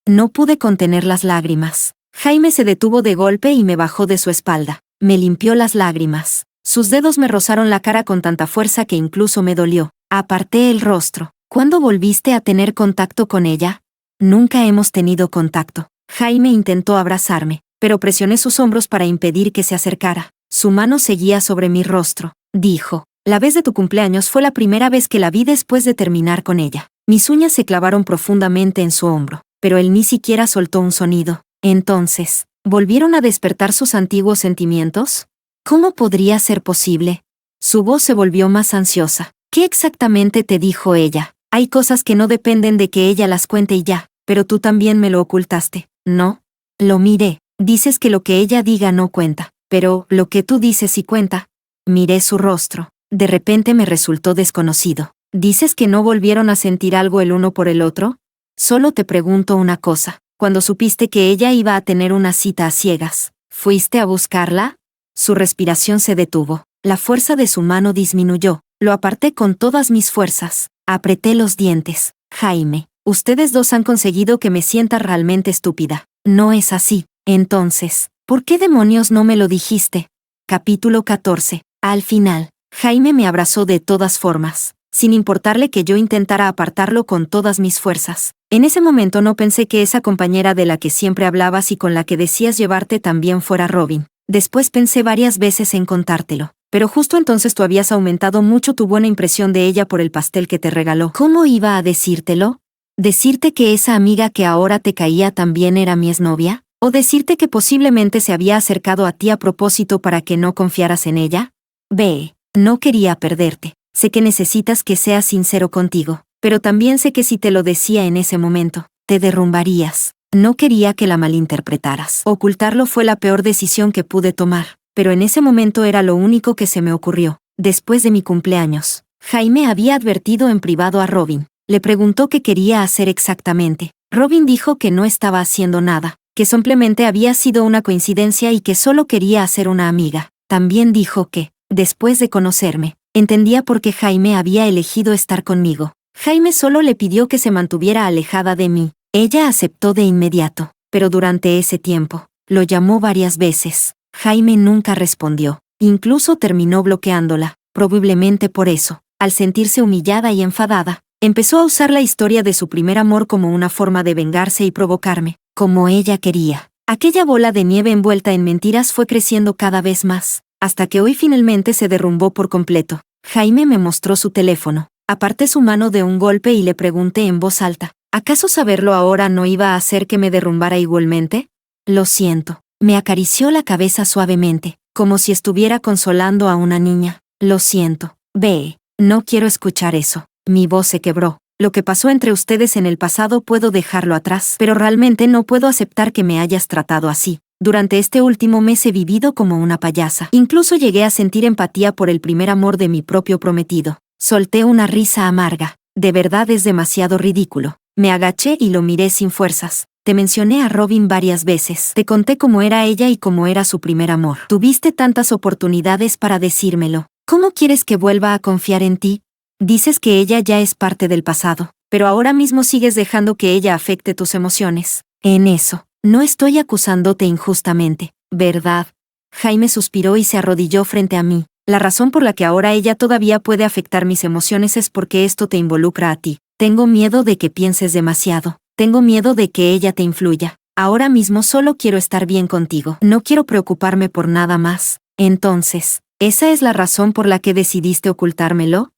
No pude contener las lágrimas. Jaime se detuvo de golpe y me bajó de su espalda. Me limpió las lágrimas. Sus dedos me rozaron la cara con tanta fuerza que incluso me dolió. Aparté el rostro. ¿Cuándo volviste a tener contacto con ella? Nunca hemos tenido contacto. Jaime intentó abrazarme, pero presioné sus hombros para impedir que se acercara. Su mano seguía sobre mi rostro. Dijo, la vez de tu cumpleaños fue la primera vez que la vi después de terminar con ella. Mis uñas se clavaron profundamente en su hombro, pero él ni siquiera soltó un sonido. Entonces, ¿volvieron a despertar sus antiguos sentimientos? ¿Cómo podría ser posible? Su voz se volvió más ansiosa. ¿Qué exactamente te dijo ella? Hay cosas que no dependen de que ella las cuente y ya, pero tú también me lo ocultaste, ¿no? Lo miré. Dices que lo que ella diga no cuenta, pero lo que tú dices sí cuenta. Miré su rostro. De repente me resultó desconocido. ¿Dices que no volvieron a sentir algo el uno por el otro? Solo te pregunto una cosa. Cuando supiste que ella iba a tener una cita a ciegas, ¿fuiste a buscarla? Su respiración se detuvo. La fuerza de su mano disminuyó. Lo aparté con todas mis fuerzas. Apreté los dientes. Jaime, ustedes dos han conseguido que me sienta realmente estúpida. No es así. Entonces, ¿por qué demonios no me lo dijiste? Capítulo 14. Al final, Jaime me abrazó de todas formas, sin importarle que yo intentara apartarlo con todas mis fuerzas. En ese momento no pensé que esa compañera de la que siempre hablabas y con la que decías llevarte también fuera Robin. Después pensé varias veces en contártelo, pero justo entonces tú habías aumentado mucho tu buena impresión de ella por el pastel que te regaló. ¿Cómo iba a decírtelo? ¿Decirte que esa amiga que ahora te caía también era mi exnovia? ¿O decirte que posiblemente se había acercado a ti a propósito para que no confiaras en ella? Ve, no quería perderte. Sé que necesitas que seas sincero contigo, pero también sé que si te lo decía en ese momento, te derrumbarías. No quería que la malinterpretaras. Ocultarlo fue la peor decisión que pude tomar, pero en ese momento era lo único que se me ocurrió. Después de mi cumpleaños, Jaime había advertido en privado a Robin. Le preguntó qué quería hacer exactamente. Robin dijo que no estaba haciendo nada, que simplemente había sido una coincidencia y que solo quería hacer una amiga. También dijo que, después de conocerme, entendía por qué Jaime había elegido estar conmigo. Jaime solo le pidió que se mantuviera alejada de mí. Ella aceptó de inmediato, pero durante ese tiempo, lo llamó varias veces. Jaime nunca respondió. Incluso terminó bloqueándola. Probablemente por eso, al sentirse humillada y enfadada, empezó a usar la historia de su primer amor como una forma de vengarse y provocarme, como ella quería. Aquella bola de nieve envuelta en mentiras fue creciendo cada vez más, hasta que hoy finalmente se derrumbó por completo. Jaime me mostró su teléfono. Aparté su mano de un golpe y le pregunté en voz alta, ¿acaso saberlo ahora no iba a hacer que me derrumbara igualmente? Lo siento. Me acarició la cabeza suavemente, como si estuviera consolando a una niña. Lo siento. Ve, no quiero escuchar eso. Mi voz se quebró. Lo que pasó entre ustedes en el pasado puedo dejarlo atrás, pero realmente no puedo aceptar que me hayas tratado así. Durante este último mes he vivido como una payasa. Incluso llegué a sentir empatía por el primer amor de mi propio prometido. Solté una risa amarga. De verdad es demasiado ridículo. Me agaché y lo miré sin fuerzas. Te mencioné a Robin varias veces. Te conté cómo era ella y cómo era su primer amor. Tuviste tantas oportunidades para decírmelo. ¿Cómo quieres que vuelva a confiar en ti? Dices que ella ya es parte del pasado, pero ahora mismo sigues dejando que ella afecte tus emociones. En eso, no estoy acusándote injustamente, ¿verdad? Jaime suspiró y se arrodilló frente a mí. La razón por la que ahora ella todavía puede afectar mis emociones es porque esto te involucra a ti. Tengo miedo de que pienses demasiado. Tengo miedo de que ella te influya. Ahora mismo solo quiero estar bien contigo. No quiero preocuparme por nada más. Entonces, ¿esa es la razón por la que decidiste ocultármelo?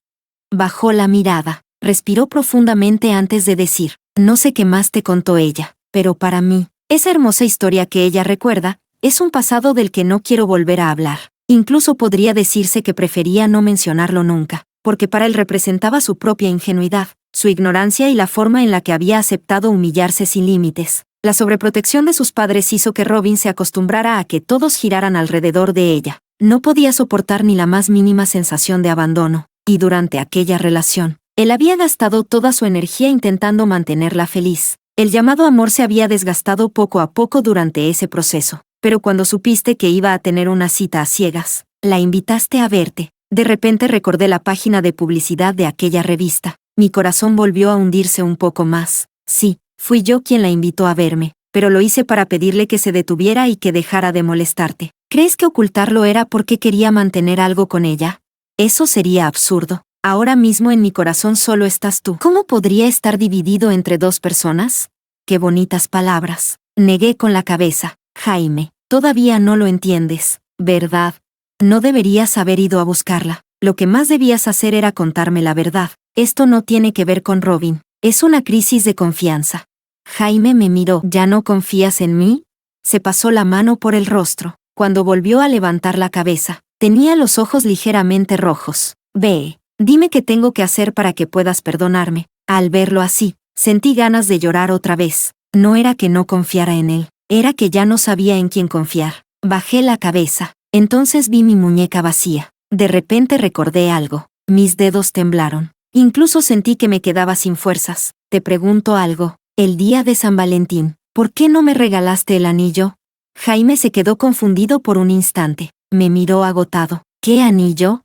Bajó la mirada. Respiró profundamente antes de decir, no sé qué más te contó ella, pero para mí, esa hermosa historia que ella recuerda, es un pasado del que no quiero volver a hablar. Incluso podría decirse que prefería no mencionarlo nunca, porque para él representaba su propia ingenuidad, su ignorancia y la forma en la que había aceptado humillarse sin límites. La sobreprotección de sus padres hizo que Robin se acostumbrara a que todos giraran alrededor de ella. No podía soportar ni la más mínima sensación de abandono, y durante aquella relación, él había gastado toda su energía intentando mantenerla feliz. El llamado amor se había desgastado poco a poco durante ese proceso, pero cuando supiste que iba a tener una cita a ciegas, la invitaste a verte. De repente recordé la página de publicidad de aquella revista. Mi corazón volvió a hundirse un poco más. Sí, fui yo quien la invitó a verme, pero lo hice para pedirle que se detuviera y que dejara de molestarte. ¿Crees que ocultarlo era porque quería mantener algo con ella? Eso sería absurdo. Ahora mismo en mi corazón solo estás tú. ¿Cómo podría estar dividido entre dos personas? Qué bonitas palabras. Negué con la cabeza. Jaime, todavía no lo entiendes, ¿verdad? No deberías haber ido a buscarla. Lo que más debías hacer era contarme la verdad. Esto no tiene que ver con Robin. Es una crisis de confianza. Jaime me miró. ¿Ya no confías en mí? Se pasó la mano por el rostro. Cuando volvió a levantar la cabeza, tenía los ojos ligeramente rojos. Ve, dime qué tengo que hacer para que puedas perdonarme. Al verlo así, sentí ganas de llorar otra vez. No era que no confiara en él, era que ya no sabía en quién confiar. Bajé la cabeza. Entonces vi mi muñeca vacía. De repente recordé algo. Mis dedos temblaron. Incluso sentí que me quedaba sin fuerzas. Te pregunto algo. El día de San Valentín, ¿por qué no me regalaste el anillo? Jaime se quedó confundido por un instante. Me miró agotado. ¿Qué anillo?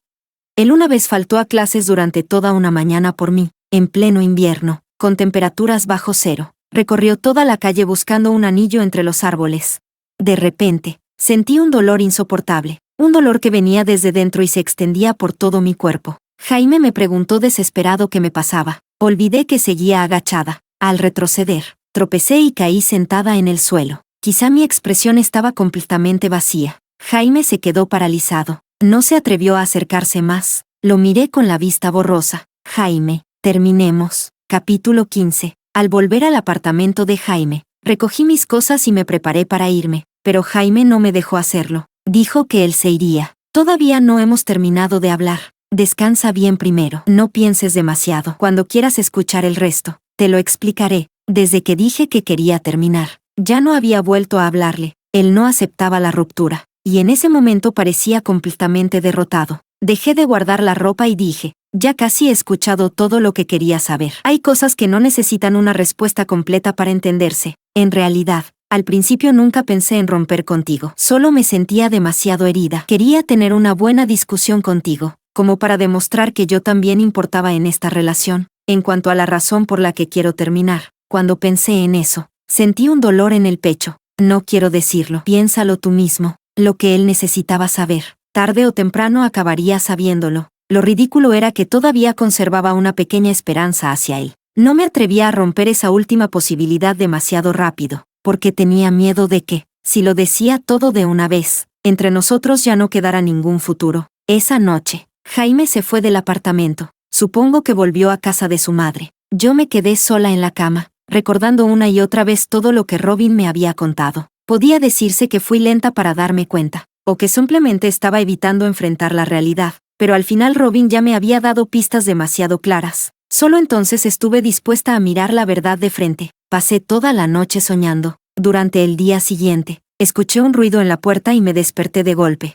Él una vez faltó a clases durante toda una mañana por mí, en pleno invierno, con temperaturas bajo cero. Recorrió toda la calle buscando un anillo entre los árboles. De repente, sentí un dolor insoportable, un dolor que venía desde dentro y se extendía por todo mi cuerpo. Jaime me preguntó desesperado qué me pasaba. Olvidé que seguía agachada. Al retroceder, tropecé y caí sentada en el suelo. Quizá mi expresión estaba completamente vacía. Jaime se quedó paralizado. No se atrevió a acercarse más. Lo miré con la vista borrosa. Jaime, terminemos. Capítulo 15. Al volver al apartamento de Jaime, recogí mis cosas y me preparé para irme, pero Jaime no me dejó hacerlo. Dijo que él se iría. Todavía no hemos terminado de hablar. Descansa bien primero. No pienses demasiado. Cuando quieras escuchar el resto, te lo explicaré. Desde que dije que quería terminar, ya no había vuelto a hablarle. Él no aceptaba la ruptura, y en ese momento parecía completamente derrotado. Dejé de guardar la ropa y dije, ya casi he escuchado todo lo que quería saber. Hay cosas que no necesitan una respuesta completa para entenderse. En realidad, al principio nunca pensé en romper contigo. Solo me sentía demasiado herida. Quería tener una buena discusión contigo, como para demostrar que yo también importaba en esta relación. En cuanto a la razón por la que quiero terminar, cuando pensé en eso, sentí un dolor en el pecho. No quiero decirlo. Piénsalo tú mismo. Lo que él necesitaba saber, tarde o temprano acabaría sabiéndolo. Lo ridículo era que todavía conservaba una pequeña esperanza hacia él. No me atrevía a romper esa última posibilidad demasiado rápido, porque tenía miedo de que, si lo decía todo de una vez, entre nosotros ya no quedara ningún futuro. Esa noche, Jaime se fue del apartamento. Supongo que volvió a casa de su madre. Yo me quedé sola en la cama, recordando una y otra vez todo lo que Robin me había contado. Podía decirse que fui lenta para darme cuenta, o que simplemente estaba evitando enfrentar la realidad, pero al final Robin ya me había dado pistas demasiado claras. Solo entonces estuve dispuesta a mirar la verdad de frente. Pasé toda la noche soñando. Durante el día siguiente, escuché un ruido en la puerta y me desperté de golpe.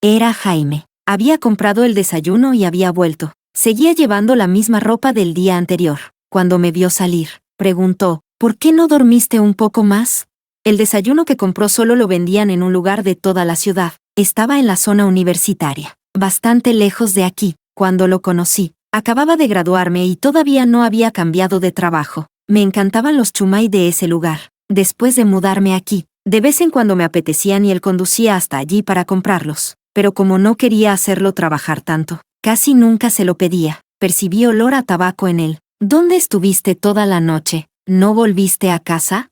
Era Jaime. Había comprado el desayuno y había vuelto. Seguía llevando la misma ropa del día anterior. Cuando me vio salir, preguntó, ¿por qué no dormiste un poco más? El desayuno que compró solo lo vendían en un lugar de toda la ciudad. Estaba en la zona universitaria, bastante lejos de aquí. Cuando lo conocí, acababa de graduarme y todavía no había cambiado de trabajo. Me encantaban los chumay de ese lugar. Después de mudarme aquí, de vez en cuando me apetecían y él conducía hasta allí para comprarlos. Pero como no quería hacerlo trabajar tanto, casi nunca se lo pedía. Percibí olor a tabaco en él. ¿Dónde estuviste toda la noche? ¿No volviste a casa?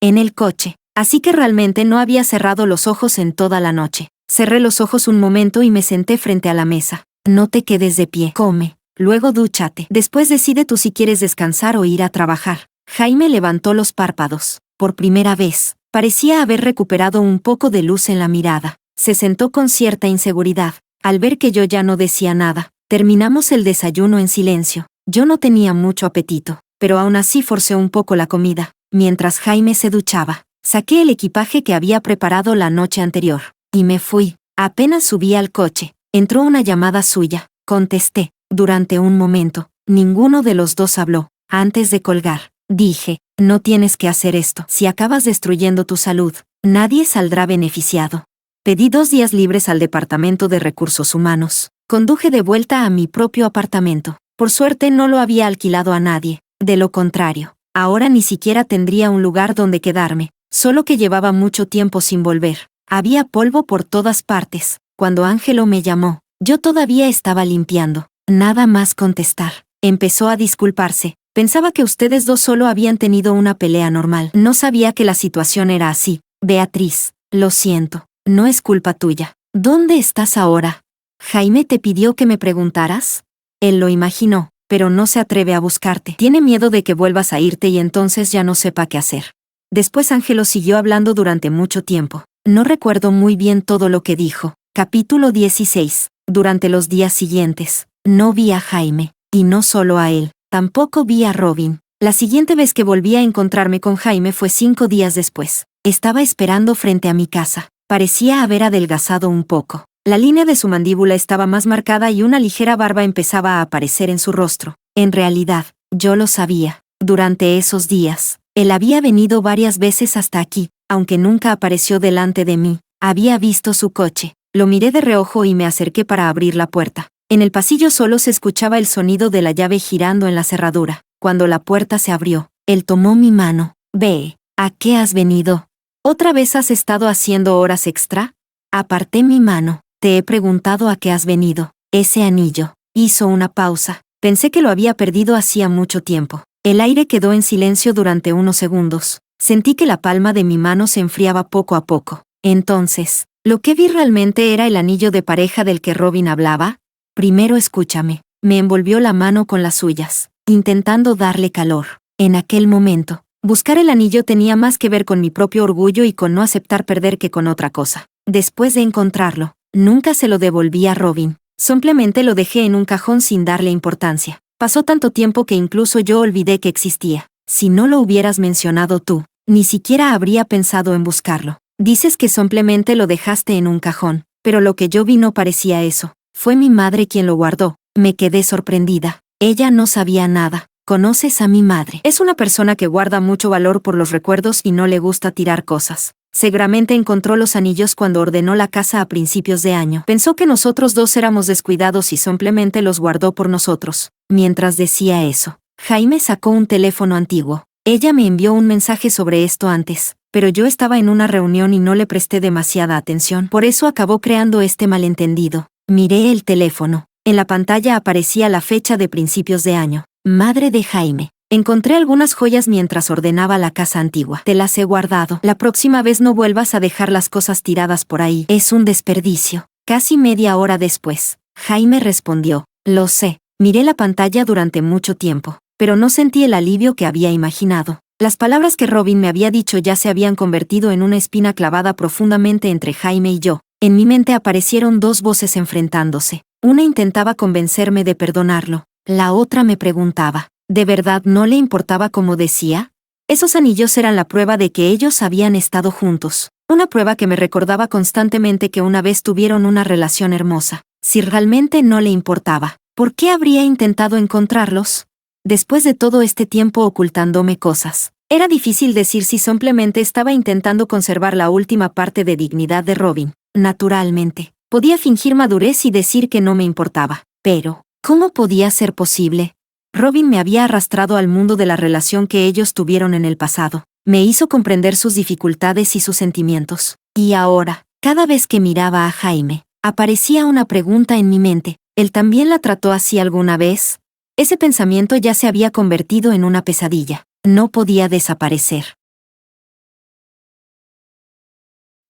En el coche. Así que realmente no había cerrado los ojos en toda la noche. Cerré los ojos un momento y me senté frente a la mesa. No te quedes de pie. Come. Luego dúchate. Después decide tú si quieres descansar o ir a trabajar. Jaime levantó los párpados. Por primera vez, parecía haber recuperado un poco de luz en la mirada. Se sentó con cierta inseguridad. Al ver que yo ya no decía nada, terminamos el desayuno en silencio. Yo no tenía mucho apetito, pero aún así forcé un poco la comida. Mientras Jaime se duchaba, saqué el equipaje que había preparado la noche anterior, y me fui. Apenas subí al coche, entró una llamada suya. Contesté. Durante un momento, ninguno de los dos habló. Antes de colgar, dije, no tienes que hacer esto. Si acabas destruyendo tu salud, nadie saldrá beneficiado. Pedí 2 días libres al Departamento de Recursos Humanos. Conduje de vuelta a mi propio apartamento. Por suerte no lo había alquilado a nadie. De lo contrario, ahora ni siquiera tendría un lugar donde quedarme. Solo que llevaba mucho tiempo sin volver. Había polvo por todas partes. Cuando Ángelo me llamó, yo todavía estaba limpiando. Nada más contestar. Empezó a disculparse. Pensaba que ustedes dos solo habían tenido una pelea normal. No sabía que la situación era así. Beatriz, lo siento. No es culpa tuya. ¿Dónde estás ahora? ¿Jaime te pidió que me preguntaras? Él lo imaginó, pero no se atreve a buscarte. Tiene miedo de que vuelvas a irte y entonces ya no sepa qué hacer. Después Ángelo siguió hablando durante mucho tiempo. No recuerdo muy bien todo lo que dijo. Capítulo 16. Durante los días siguientes, no vi a Jaime, y no solo a él, tampoco vi a Robin. La siguiente vez que volví a encontrarme con Jaime fue 5 días después. Estaba esperando frente a mi casa. Parecía haber adelgazado un poco. La línea de su mandíbula estaba más marcada y una ligera barba empezaba a aparecer en su rostro. En realidad, yo lo sabía. Durante esos días, Él había venido varias veces hasta aquí, aunque nunca apareció delante de mí. Había visto su coche. Lo miré de reojo y me acerqué para abrir la puerta. En el pasillo solo se escuchaba el sonido de la llave girando en la cerradura. Cuando la puerta se abrió, él tomó mi mano. Ve, ¿a qué has venido? ¿Otra vez has estado haciendo horas extra? Aparté mi mano. Te he preguntado a qué has venido. Ese anillo. Hizo una pausa. Pensé que lo había perdido hacía mucho tiempo. El aire quedó en silencio durante unos segundos. Sentí que la palma de mi mano se enfriaba poco a poco. Entonces, ¿lo que vi realmente era el anillo de pareja del que Robin hablaba? Primero escúchame. Me envolvió la mano con las suyas, intentando darle calor. En aquel momento, buscar el anillo tenía más que ver con mi propio orgullo y con no aceptar perder que con otra cosa. Después de encontrarlo, nunca se lo devolví a Robin. Simplemente lo dejé en un cajón sin darle importancia. Pasó tanto tiempo que incluso yo olvidé que existía. Si no lo hubieras mencionado tú, ni siquiera habría pensado en buscarlo. Dices que simplemente lo dejaste en un cajón, pero lo que yo vi no parecía eso. Fue mi madre quien lo guardó. Me quedé sorprendida. Ella no sabía nada. ¿Conoces a mi madre? Es una persona que guarda mucho valor por los recuerdos y no le gusta tirar cosas. Seguramente encontró los anillos cuando ordenó la casa a principios de año. Pensó que nosotros dos éramos descuidados y simplemente los guardó por nosotros. Mientras decía eso, Jaime sacó un teléfono antiguo. Ella me envió un mensaje sobre esto antes, pero yo estaba en una reunión y no le presté demasiada atención. Por eso acabó creando este malentendido. Miré el teléfono. En la pantalla aparecía la fecha de principios de año. Madre de Jaime. Encontré algunas joyas mientras ordenaba la casa antigua. Te las he guardado. La próxima vez no vuelvas a dejar las cosas tiradas por ahí. Es un desperdicio. Casi media hora después, Jaime respondió. Lo sé. Miré la pantalla durante mucho tiempo, pero no sentí el alivio que había imaginado. Las palabras que Robin me había dicho ya se habían convertido en una espina clavada profundamente entre Jaime y yo. En mi mente aparecieron dos voces enfrentándose. Una intentaba convencerme de perdonarlo. La otra me preguntaba, ¿de verdad no le importaba como decía? Esos anillos eran la prueba de que ellos habían estado juntos. Una prueba que me recordaba constantemente que una vez tuvieron una relación hermosa. Si realmente no le importaba, ¿por qué habría intentado encontrarlos? Después de todo este tiempo ocultándome cosas, era difícil decir si simplemente estaba intentando conservar la última parte de dignidad de Robin. Naturalmente, podía fingir madurez y decir que no me importaba. Pero, ¿cómo podía ser posible? Robin me había arrastrado al mundo de la relación que ellos tuvieron en el pasado. Me hizo comprender sus dificultades y sus sentimientos. Y ahora, cada vez que miraba a Jaime, aparecía una pregunta en mi mente. ¿Él también la trató así alguna vez? Ese pensamiento ya se había convertido en una pesadilla. No podía desaparecer.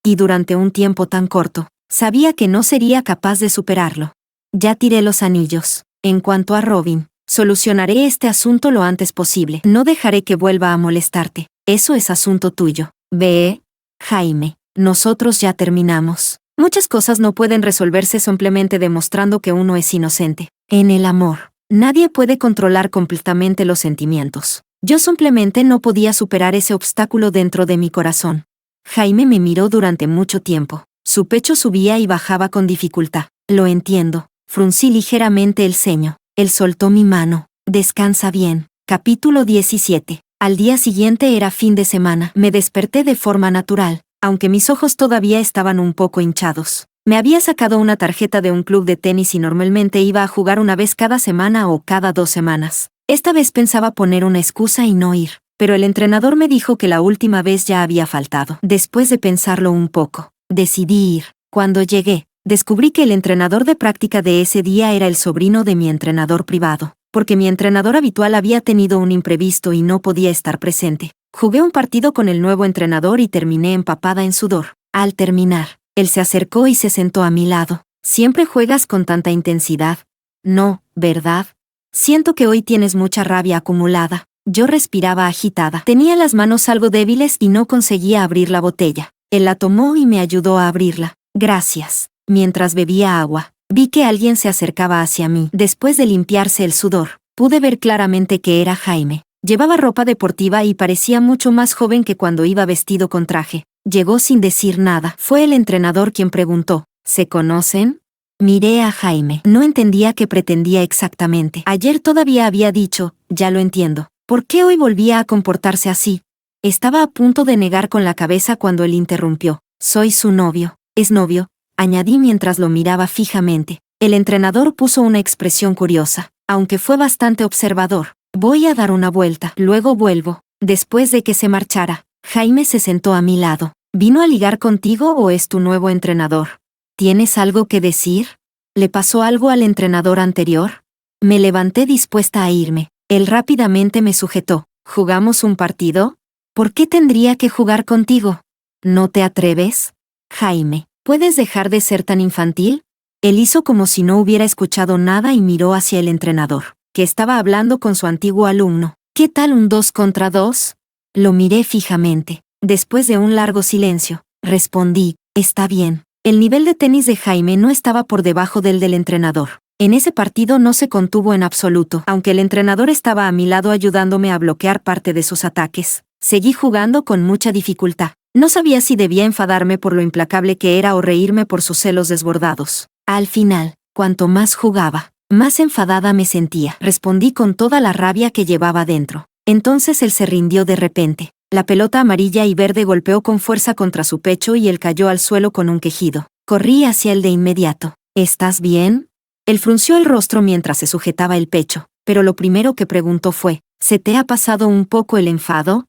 Y durante un tiempo tan corto, sabía que no sería capaz de superarlo. Ya tiré los anillos. En cuanto a Robin, solucionaré este asunto lo antes posible. No dejaré que vuelva a molestarte. Eso es asunto tuyo. Ve, Jaime, nosotros ya terminamos. Muchas cosas no pueden resolverse simplemente demostrando que uno es inocente. En el amor, nadie puede controlar completamente los sentimientos. Yo simplemente no podía superar ese obstáculo dentro de mi corazón. Jaime me miró durante mucho tiempo. Su pecho subía y bajaba con dificultad. Lo entiendo. Fruncí ligeramente el ceño. Él soltó mi mano. Descansa bien. Capítulo 17. Al día siguiente era fin de semana. Me desperté de forma natural, aunque mis ojos todavía estaban un poco hinchados. Me había sacado una tarjeta de un club de tenis y normalmente iba a jugar una vez cada semana o cada 2 semanas. Esta vez pensaba poner una excusa y no ir, pero el entrenador me dijo que la última vez ya había faltado. Después de pensarlo un poco, decidí ir. Cuando llegué, descubrí que el entrenador de práctica de ese día era el sobrino de mi entrenador privado, porque mi entrenador habitual había tenido un imprevisto y no podía estar presente. Jugué un partido con el nuevo entrenador y terminé empapada en sudor. Al terminar, él se acercó y se sentó a mi lado. ¿Siempre juegas con tanta intensidad? No, ¿verdad? Siento que hoy tienes mucha rabia acumulada. Yo respiraba agitada. Tenía las manos algo débiles y no conseguía abrir la botella. Él la tomó y me ayudó a abrirla. Gracias. Mientras bebía agua, vi que alguien se acercaba hacia mí. Después de limpiarse el sudor, pude ver claramente que era Jaime. Llevaba ropa deportiva y parecía mucho más joven que cuando iba vestido con traje. Llegó sin decir nada. Fue el entrenador quien preguntó, ¿se conocen? Miré a Jaime. No entendía qué pretendía exactamente. Ayer todavía había dicho, ya lo entiendo. ¿Por qué hoy volvía a comportarse así? Estaba a punto de negar con la cabeza cuando él interrumpió. Soy su novio. ¿Es novio?, añadí mientras lo miraba fijamente. El entrenador puso una expresión curiosa, aunque fue bastante observador. Voy a dar una vuelta, luego vuelvo. Después de que se marchara, Jaime se sentó a mi lado. ¿Vino a ligar contigo o es tu nuevo entrenador? ¿Tienes algo que decir? ¿Le pasó algo al entrenador anterior? Me levanté dispuesta a irme. Él rápidamente me sujetó. ¿Jugamos un partido? ¿Por qué tendría que jugar contigo? ¿No te atreves? Jaime, ¿puedes dejar de ser tan infantil? Él hizo como si no hubiera escuchado nada y miró hacia el entrenador, que estaba hablando con su antiguo alumno. ¿Qué tal un 2 contra 2? Lo miré fijamente. Después de un largo silencio, respondí, está bien. El nivel de tenis de Jaime no estaba por debajo del entrenador. En ese partido no se contuvo en absoluto. Aunque el entrenador estaba a mi lado ayudándome a bloquear parte de sus ataques, seguí jugando con mucha dificultad. No sabía si debía enfadarme por lo implacable que era o reírme por sus celos desbordados. Al final, cuanto más jugaba, más enfadada me sentía. Respondí con toda la rabia que llevaba dentro. Entonces él se rindió de repente. La pelota amarilla y verde golpeó con fuerza contra su pecho y él cayó al suelo con un quejido. Corrí hacia él de inmediato. ¿Estás bien? Él frunció el rostro mientras se sujetaba el pecho, pero lo primero que preguntó fue, ¿se te ha pasado un poco el enfado?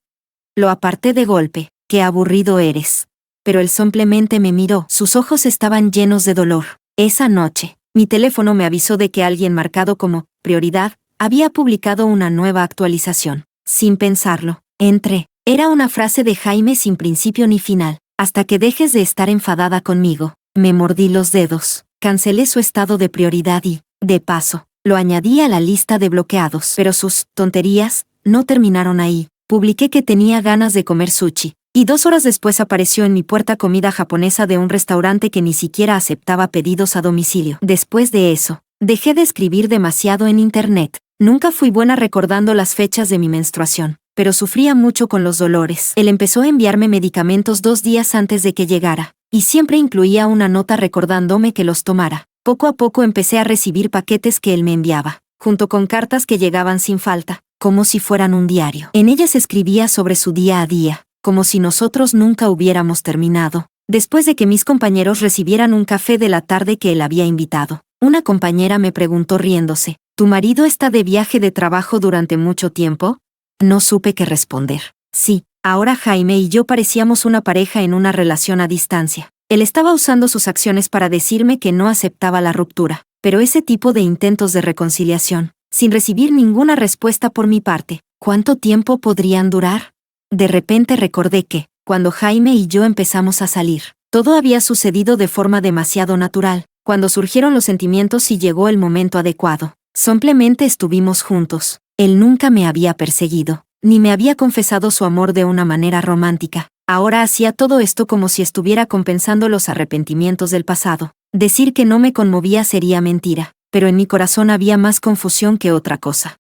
Lo aparté de golpe. Qué aburrido eres. Pero él simplemente me miró. Sus ojos estaban llenos de dolor. Esa noche, mi teléfono me avisó de que alguien marcado como prioridad había publicado una nueva actualización. Sin pensarlo, entré. Era una frase de Jaime sin principio ni final. Hasta que dejes de estar enfadada conmigo. Me mordí los dedos. Cancelé su estado de prioridad y, de paso, lo añadí a la lista de bloqueados. Pero sus tonterías no terminaron ahí. Publiqué que tenía ganas de comer sushi. Y 2 horas después apareció en mi puerta comida japonesa de un restaurante que ni siquiera aceptaba pedidos a domicilio. Después de eso, dejé de escribir demasiado en internet. Nunca fui buena recordando las fechas de mi menstruación, pero sufría mucho con los dolores. Él empezó a enviarme medicamentos 2 días antes de que llegara, y siempre incluía una nota recordándome que los tomara. Poco a poco empecé a recibir paquetes que él me enviaba, junto con cartas que llegaban sin falta, como si fueran un diario. En ellas escribía sobre su día a día, como si nosotros nunca hubiéramos terminado. Después de que mis compañeros recibieran un café de la tarde que él había invitado, una compañera me preguntó riéndose, ¿tu marido está de viaje de trabajo durante mucho tiempo? No supe qué responder. Sí, ahora Jaime y yo parecíamos una pareja en una relación a distancia. Él estaba usando sus acciones para decirme que no aceptaba la ruptura, pero ese tipo de intentos de reconciliación, sin recibir ninguna respuesta por mi parte, ¿cuánto tiempo podrían durar? De repente recordé que, cuando Jaime y yo empezamos a salir, todo había sucedido de forma demasiado natural. Cuando surgieron los sentimientos y llegó el momento adecuado, simplemente estuvimos juntos. Él nunca me había perseguido, ni me había confesado su amor de una manera romántica. Ahora hacía todo esto como si estuviera compensando los arrepentimientos del pasado. Decir que no me conmovía sería mentira, pero en mi corazón había más confusión que otra cosa.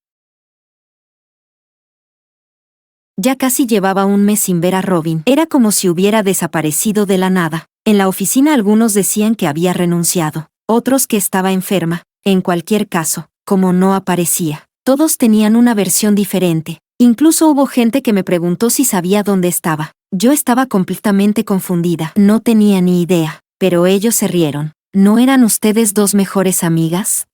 Ya casi llevaba un mes sin ver a Robin. Era como si hubiera desaparecido de la nada. En la oficina algunos decían que había renunciado, otros que estaba enferma. En cualquier caso, como no aparecía, todos tenían una versión diferente. Incluso hubo gente que me preguntó si sabía dónde estaba. Yo estaba completamente confundida. No tenía ni idea, pero ellos se rieron. ¿No eran ustedes 2 mejores amigas?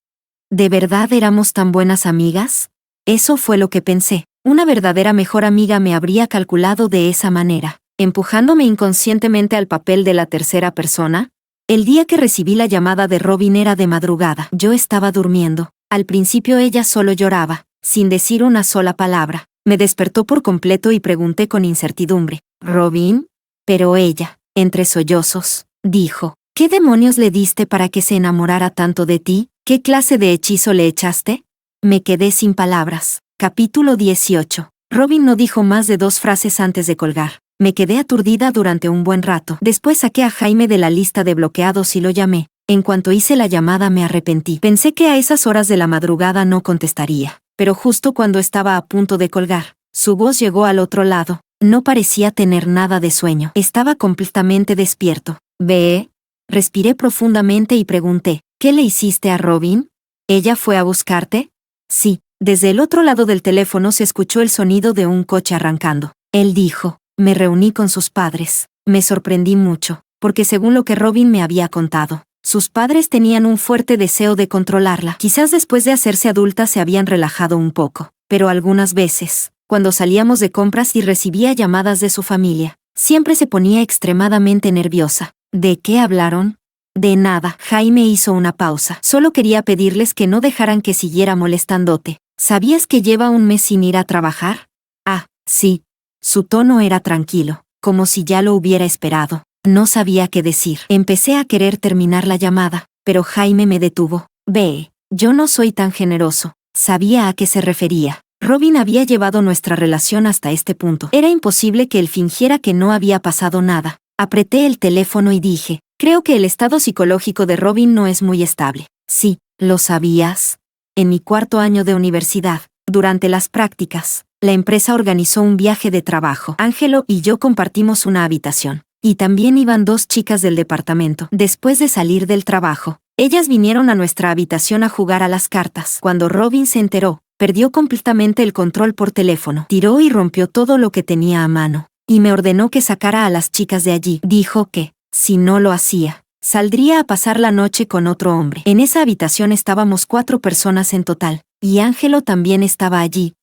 ¿De verdad éramos tan buenas amigas? Eso fue lo que pensé. Una verdadera mejor amiga me habría calculado de esa manera, empujándome inconscientemente al papel de la tercera persona. El día que recibí la llamada de Robin era de madrugada. Yo estaba durmiendo. Al principio ella solo lloraba, sin decir una sola palabra. Me despertó por completo y pregunté con incertidumbre, ¿Robin? Pero ella, entre sollozos, dijo, ¿qué demonios le diste para que se enamorara tanto de ti? ¿Qué clase de hechizo le echaste? Me quedé sin palabras. Capítulo 18. Robin no dijo más de 2 frases antes de colgar. Me quedé aturdida durante un buen rato. Después saqué a Jaime de la lista de bloqueados y lo llamé. En cuanto hice la llamada me arrepentí. Pensé que a esas horas de la madrugada no contestaría. Pero justo cuando estaba a punto de colgar, su voz llegó al otro lado. No parecía tener nada de sueño. Estaba completamente despierto. ¿Ve? Respiré profundamente y pregunté, ¿qué le hiciste a Robin? ¿Ella fue a buscarte? Sí. Desde el otro lado del teléfono se escuchó el sonido de un coche arrancando. Él dijo, me reuní con sus padres. Me sorprendí mucho, porque según lo que Robin me había contado, sus padres tenían un fuerte deseo de controlarla. Quizás después de hacerse adulta se habían relajado un poco, pero algunas veces, cuando salíamos de compras y recibía llamadas de su familia, siempre se ponía extremadamente nerviosa. ¿De qué hablaron? De nada. Jaime hizo una pausa. Solo quería pedirles que no dejaran que siguiera molestándote. ¿Sabías que lleva un mes sin ir a trabajar? Ah, sí. Su tono era tranquilo, como si ya lo hubiera esperado. No sabía qué decir. Empecé a querer terminar la llamada, pero Jaime me detuvo. Ve, yo no soy tan generoso. Sabía a qué se refería. Robin había llevado nuestra relación hasta este punto. Era imposible que él fingiera que no había pasado nada. Apreté el teléfono y dije, creo que el estado psicológico de Robin no es muy estable. Sí, ¿lo sabías? En mi cuarto año de universidad, durante las prácticas, la empresa organizó un viaje de trabajo. Ángelo y yo compartimos una habitación. Y también iban 2 chicas del departamento. Después de salir del trabajo, ellas vinieron a nuestra habitación a jugar a las cartas. Cuando Robin se enteró, perdió completamente el control por teléfono. Tiró y rompió todo lo que tenía a mano. Y me ordenó que sacara a las chicas de allí. Dijo que, si no lo hacía, saldría a pasar la noche con otro hombre. En esa habitación estábamos 4 personas en total, y Ángelo también estaba allí.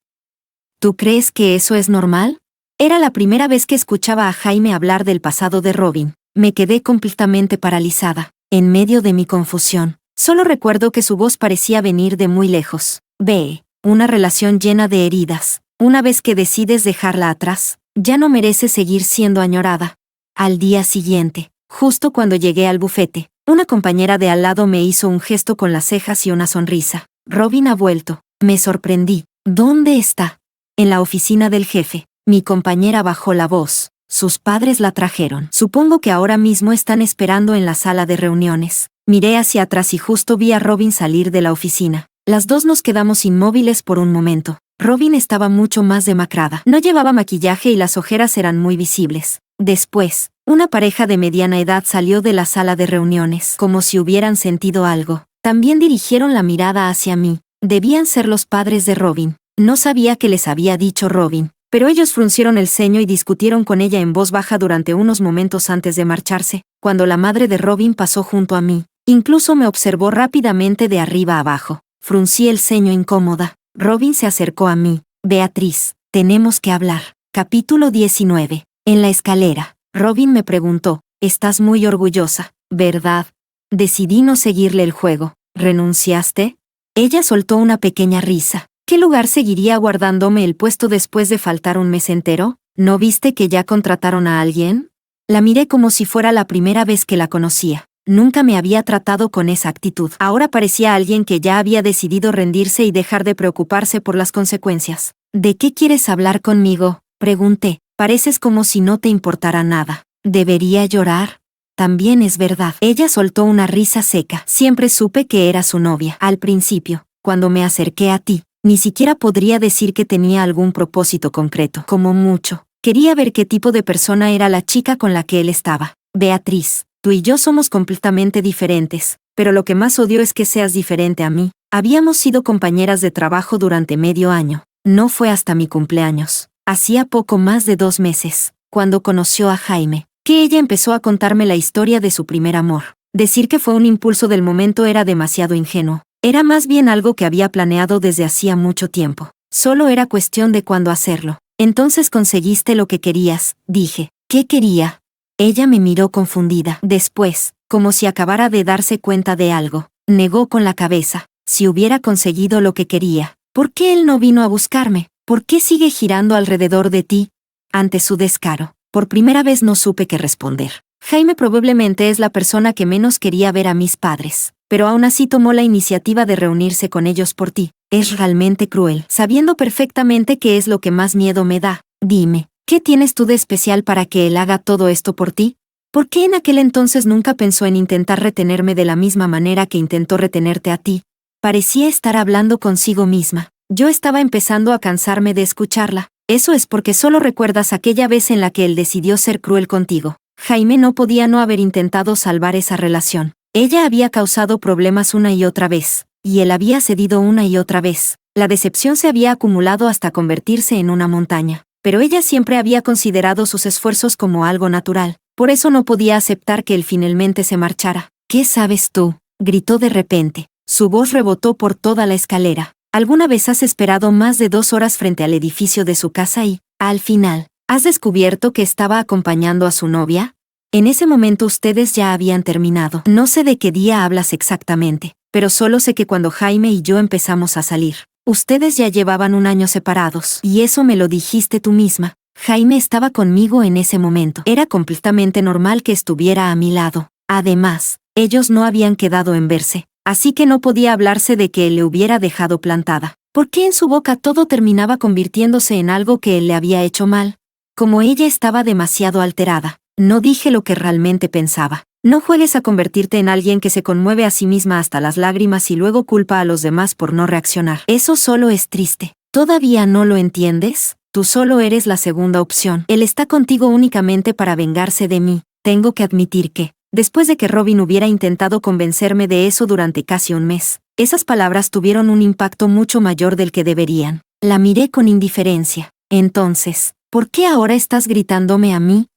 ¿Tú crees que eso es normal? Era la primera vez que escuchaba a Jaime hablar del pasado de Robin. Me quedé completamente paralizada, en medio de mi confusión. Solo recuerdo que su voz parecía venir de muy lejos. Ve, una relación llena de heridas. Una vez que decides dejarla atrás, ya no merece seguir siendo añorada. Al día siguiente, justo cuando llegué al bufete, una compañera de al lado me hizo un gesto con las cejas y una sonrisa. Robin ha vuelto. Me sorprendí. ¿Dónde está? En la oficina del jefe. Mi compañera bajó la voz. Sus padres la trajeron. Supongo que ahora mismo están esperando en la sala de reuniones. Miré hacia atrás y justo vi a Robin salir de la oficina. Las dos nos quedamos inmóviles por un momento. Robin estaba mucho más demacrada. No llevaba maquillaje y las ojeras eran muy visibles. Después, una pareja de mediana edad salió de la sala de reuniones, como si hubieran sentido algo. También dirigieron la mirada hacia mí. Debían ser los padres de Robin. No sabía qué les había dicho Robin, pero ellos fruncieron el ceño y discutieron con ella en voz baja durante unos momentos antes de marcharse. Cuando la madre de Robin pasó junto a mí, incluso me observó rápidamente de arriba a abajo. Fruncí el ceño incómoda. Robin se acercó a mí. Beatriz, tenemos que hablar. Capítulo 19. En la escalera, Robin me preguntó, ¿estás muy orgullosa, verdad? Decidí no seguirle el juego. ¿Renunciaste? Ella soltó una pequeña risa. ¿Qué lugar seguiría guardándome el puesto después de faltar un mes entero? ¿No viste que ya contrataron a alguien? La miré como si fuera la primera vez que la conocía. Nunca me había tratado con esa actitud. Ahora parecía alguien que ya había decidido rendirse y dejar de preocuparse por las consecuencias. ¿De qué quieres hablar conmigo?, pregunté. Pareces como si no te importara nada. ¿Debería llorar? También es verdad. Ella soltó una risa seca. Siempre supe que era su novia. Al principio, cuando me acerqué a ti, ni siquiera podría decir que tenía algún propósito concreto. Como mucho, quería ver qué tipo de persona era la chica con la que él estaba. Beatriz, tú y yo somos completamente diferentes, pero lo que más odio es que seas diferente a mí. Habíamos sido compañeras de trabajo durante medio año. No fue hasta mi cumpleaños, hacía poco más de 2 meses, cuando conoció a Jaime, que ella empezó a contarme la historia de su primer amor. Decir que fue un impulso del momento era demasiado ingenuo. Era más bien algo que había planeado desde hacía mucho tiempo. Solo era cuestión de cuándo hacerlo. Entonces conseguiste lo que querías, dije. ¿Qué quería? Ella me miró confundida. Después, como si acabara de darse cuenta de algo, negó con la cabeza. Si hubiera conseguido lo que quería, ¿por qué él no vino a buscarme? ¿Por qué sigue girando alrededor de ti? Ante su descaro, por primera vez no supe qué responder. Jaime probablemente es la persona que menos quería ver a mis padres, pero aún así tomó la iniciativa de reunirse con ellos por ti. Es realmente cruel, sabiendo perfectamente qué es lo que más miedo me da. Dime, ¿qué tienes tú de especial para que él haga todo esto por ti? ¿Por qué en aquel entonces nunca pensó en intentar retenerme de la misma manera que intentó retenerte a ti? Parecía estar hablando consigo misma. Yo estaba empezando a cansarme de escucharla. Eso es porque solo recuerdas aquella vez en la que él decidió ser cruel contigo. Jaime no podía no haber intentado salvar esa relación. Ella había causado problemas una y otra vez, y él había cedido una y otra vez. La decepción se había acumulado hasta convertirse en una montaña. pero ella siempre había considerado sus esfuerzos como algo natural. Por eso no podía aceptar que él finalmente se marchara. ¿Qué sabes tú?, gritó de repente. Su voz rebotó por toda la escalera. ¿Alguna vez has esperado más de 2 horas frente al edificio de su casa y, al final, has descubierto que estaba acompañando a su novia? En ese momento ustedes ya habían terminado. No sé de qué día hablas exactamente, pero solo sé que cuando Jaime y yo empezamos a salir, ustedes ya llevaban 1 año separados. Y eso me lo dijiste tú misma. Jaime estaba conmigo en ese momento. Era completamente normal que estuviera a mi lado. Además, ellos no habían quedado en verse, así que no podía hablarse de que él le hubiera dejado plantada. ¿Por qué en su boca todo terminaba convirtiéndose en algo que él le había hecho mal? Como ella estaba demasiado alterada, no dije lo que realmente pensaba. No juegues a convertirte en alguien que se conmueve a sí misma hasta las lágrimas y luego culpa a los demás por no reaccionar. Eso solo es triste. ¿Todavía no lo entiendes? Tú solo eres la segunda opción. Él está contigo únicamente para vengarse de mí. Tengo que admitir que, después de que Robin hubiera intentado convencerme de eso durante casi 1 mes, esas palabras tuvieron un impacto mucho mayor del que deberían. La miré con indiferencia. Entonces, ¿por qué ahora estás gritándome a mí?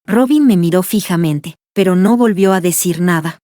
Robin me miró fijamente, pero no volvió a decir nada.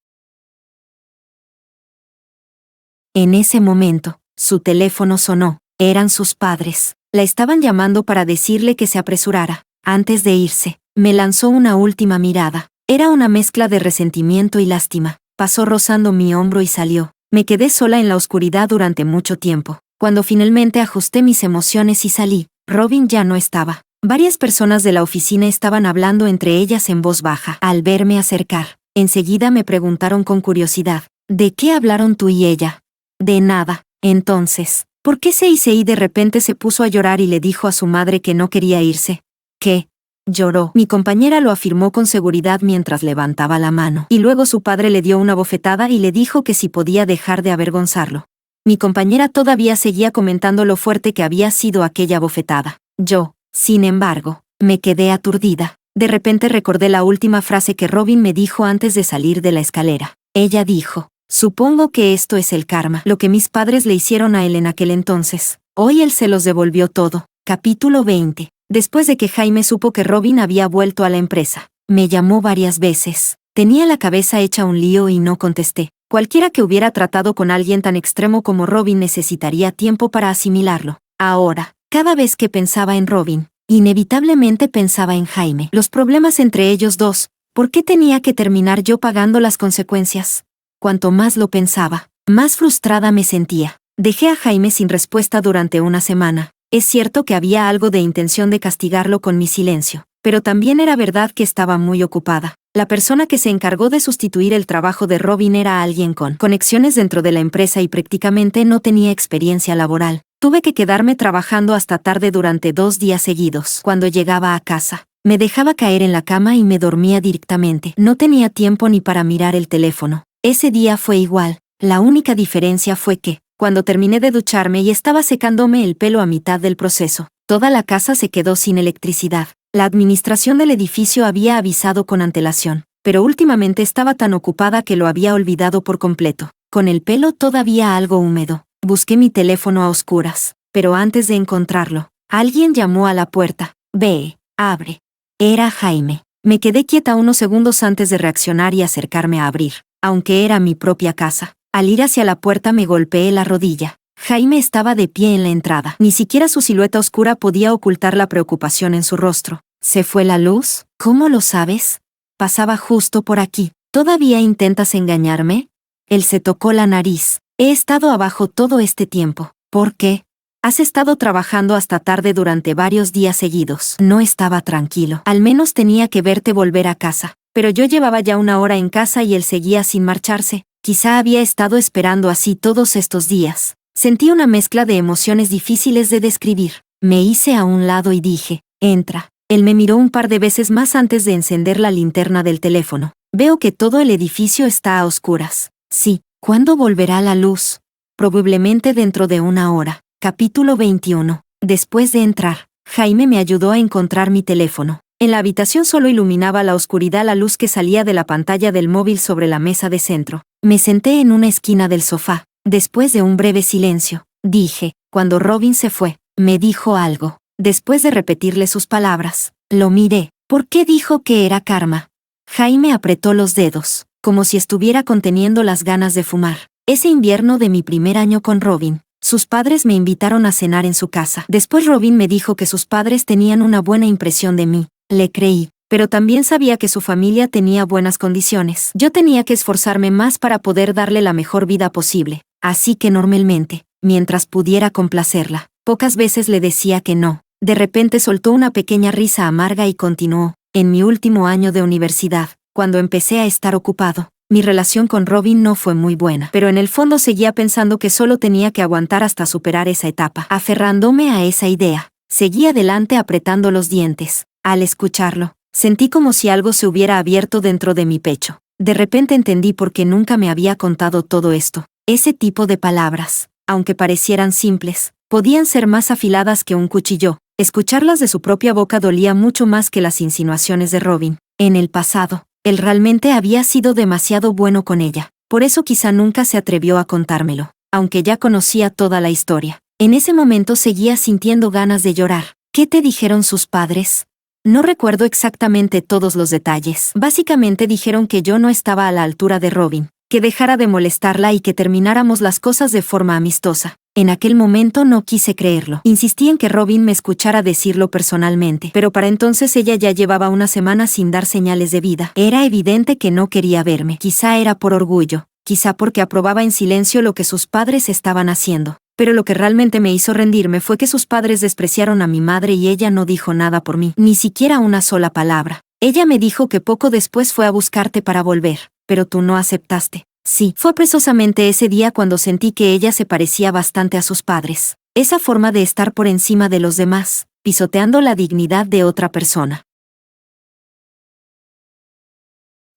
En ese momento, su teléfono sonó. Eran sus padres. La estaban llamando para decirle que se apresurara. Antes de irse, me lanzó una última mirada. Era una mezcla de resentimiento y lástima. Pasó rozando mi hombro y salió. Me quedé sola en la oscuridad durante mucho tiempo. Cuando finalmente ajusté mis emociones y salí, Robin ya no estaba. Varias personas de la oficina estaban hablando entre ellas en voz baja. Al verme acercar, enseguida me preguntaron con curiosidad, ¿de qué hablaron tú y ella? De nada. Entonces, ¿por qué Seisei de repente se puso a llorar y le dijo a su madre que no quería irse? ¿Qué? Lloró. Mi compañera lo afirmó con seguridad mientras levantaba la mano. Y luego su padre le dio una bofetada y le dijo que si podía dejar de avergonzarlo. Mi compañera todavía seguía comentando lo fuerte que había sido aquella bofetada. Yo, sin embargo, me quedé aturdida. De repente recordé la última frase que Robin me dijo antes de salir de la escalera. Ella dijo, supongo que esto es el karma, lo que mis padres le hicieron a él en aquel entonces. Hoy él se los devolvió todo. Capítulo 20. Después de que Jaime supo que Robin había vuelto a la empresa, me llamó varias veces. Tenía la cabeza hecha un lío y no contesté. Cualquiera que hubiera tratado con alguien tan extremo como Robin necesitaría tiempo para asimilarlo. Ahora, cada vez que pensaba en Robin, inevitablemente pensaba en Jaime. Los problemas entre ellos dos, ¿por qué tenía que terminar yo pagando las consecuencias? Cuanto más lo pensaba, más frustrada me sentía. Dejé a Jaime sin respuesta durante 1 semana. Es cierto que había algo de intención de castigarlo con mi silencio, pero también era verdad que estaba muy ocupada. La persona que se encargó de sustituir el trabajo de Robin era alguien con conexiones dentro de la empresa y prácticamente no tenía experiencia laboral. Tuve que quedarme trabajando hasta tarde durante 2 días seguidos. Cuando llegaba a casa, me dejaba caer en la cama y me dormía directamente. No tenía tiempo ni para mirar el teléfono. Ese día fue igual. La única diferencia fue que, cuando terminé de ducharme y estaba secándome el pelo a mitad del proceso, toda la casa se quedó sin electricidad. La administración del edificio había avisado con antelación, pero últimamente estaba tan ocupada que lo había olvidado por completo. Con el pelo todavía algo húmedo, busqué mi teléfono a oscuras, pero antes de encontrarlo, alguien llamó a la puerta. Ve, abre. Era Jaime. Me quedé quieta unos segundos antes de reaccionar y acercarme a abrir, aunque era mi propia casa. Al ir hacia la puerta me golpeé la rodilla. Jaime estaba de pie en la entrada. Ni siquiera su silueta oscura podía ocultar la preocupación en su rostro. ¿Se fue la luz? ¿Cómo lo sabes? Pasaba justo por aquí. ¿Todavía intentas engañarme? Él se tocó la nariz. He estado abajo todo este tiempo. ¿Por qué? Has estado trabajando hasta tarde durante varios días seguidos. No estaba tranquilo. Al menos tenía que verte volver a casa. Pero yo llevaba ya 1 hora en casa y él seguía sin marcharse. Quizá había estado esperando así todos estos días. Sentí una mezcla de emociones difíciles de describir. Me hice a un lado y dije, entra. Él me miró un par de veces más antes de encender la linterna del teléfono. Veo que todo el edificio está a oscuras. Sí, ¿cuándo volverá la luz? Probablemente dentro de 1 hora. Capítulo 21. Después de entrar, Jaime me ayudó a encontrar mi teléfono. En la habitación solo iluminaba la oscuridad la luz que salía de la pantalla del móvil sobre la mesa de centro. Me senté en una esquina del sofá. Después de un breve silencio, dije, cuando Robin se fue, me dijo algo. Después de repetirle sus palabras, lo miré. ¿Por qué dijo que era karma? Jaime apretó los dedos, como si estuviera conteniendo las ganas de fumar. Ese invierno de mi primer año con Robin, sus padres me invitaron a cenar en su casa. Después Robin me dijo que sus padres tenían una buena impresión de mí. Le creí, pero también sabía que su familia tenía buenas condiciones. Yo tenía que esforzarme más para poder darle la mejor vida posible, así que normalmente, mientras pudiera complacerla, pocas veces le decía que no. De repente soltó una pequeña risa amarga y continuó. En mi último año de universidad, cuando empecé a estar ocupado, mi relación con Robin no fue muy buena, pero en el fondo seguía pensando que solo tenía que aguantar hasta superar esa etapa. Aferrándome a esa idea, seguí adelante apretando los dientes. Al escucharlo, sentí como si algo se hubiera abierto dentro de mi pecho. De repente entendí por qué nunca me había contado todo esto. Ese tipo de palabras, aunque parecieran simples, podían ser más afiladas que un cuchillo. Escucharlas de su propia boca dolía mucho más que las insinuaciones de Robin. En el pasado, él realmente había sido demasiado bueno con ella. Por eso quizá nunca se atrevió a contármelo, aunque ya conocía toda la historia. En ese momento seguía sintiendo ganas de llorar. ¿Qué te dijeron sus padres? No recuerdo exactamente todos los detalles. Básicamente dijeron que yo no estaba a la altura de Robin, que dejara de molestarla y que termináramos las cosas de forma amistosa. En aquel momento no quise creerlo. Insistí en que Robin me escuchara decirlo personalmente, pero para entonces ella ya llevaba una semana sin dar señales de vida. Era evidente que no quería verme. Quizá era por orgullo, quizá porque aprobaba en silencio lo que sus padres estaban haciendo. Pero lo que realmente me hizo rendirme fue que sus padres despreciaron a mi madre y ella no dijo nada por mí, ni siquiera una sola palabra. Ella me dijo que poco después fue a buscarte para volver, pero tú no aceptaste. Sí, fue precisamente ese día cuando sentí que ella se parecía bastante a sus padres. Esa forma de estar por encima de los demás, pisoteando la dignidad de otra persona.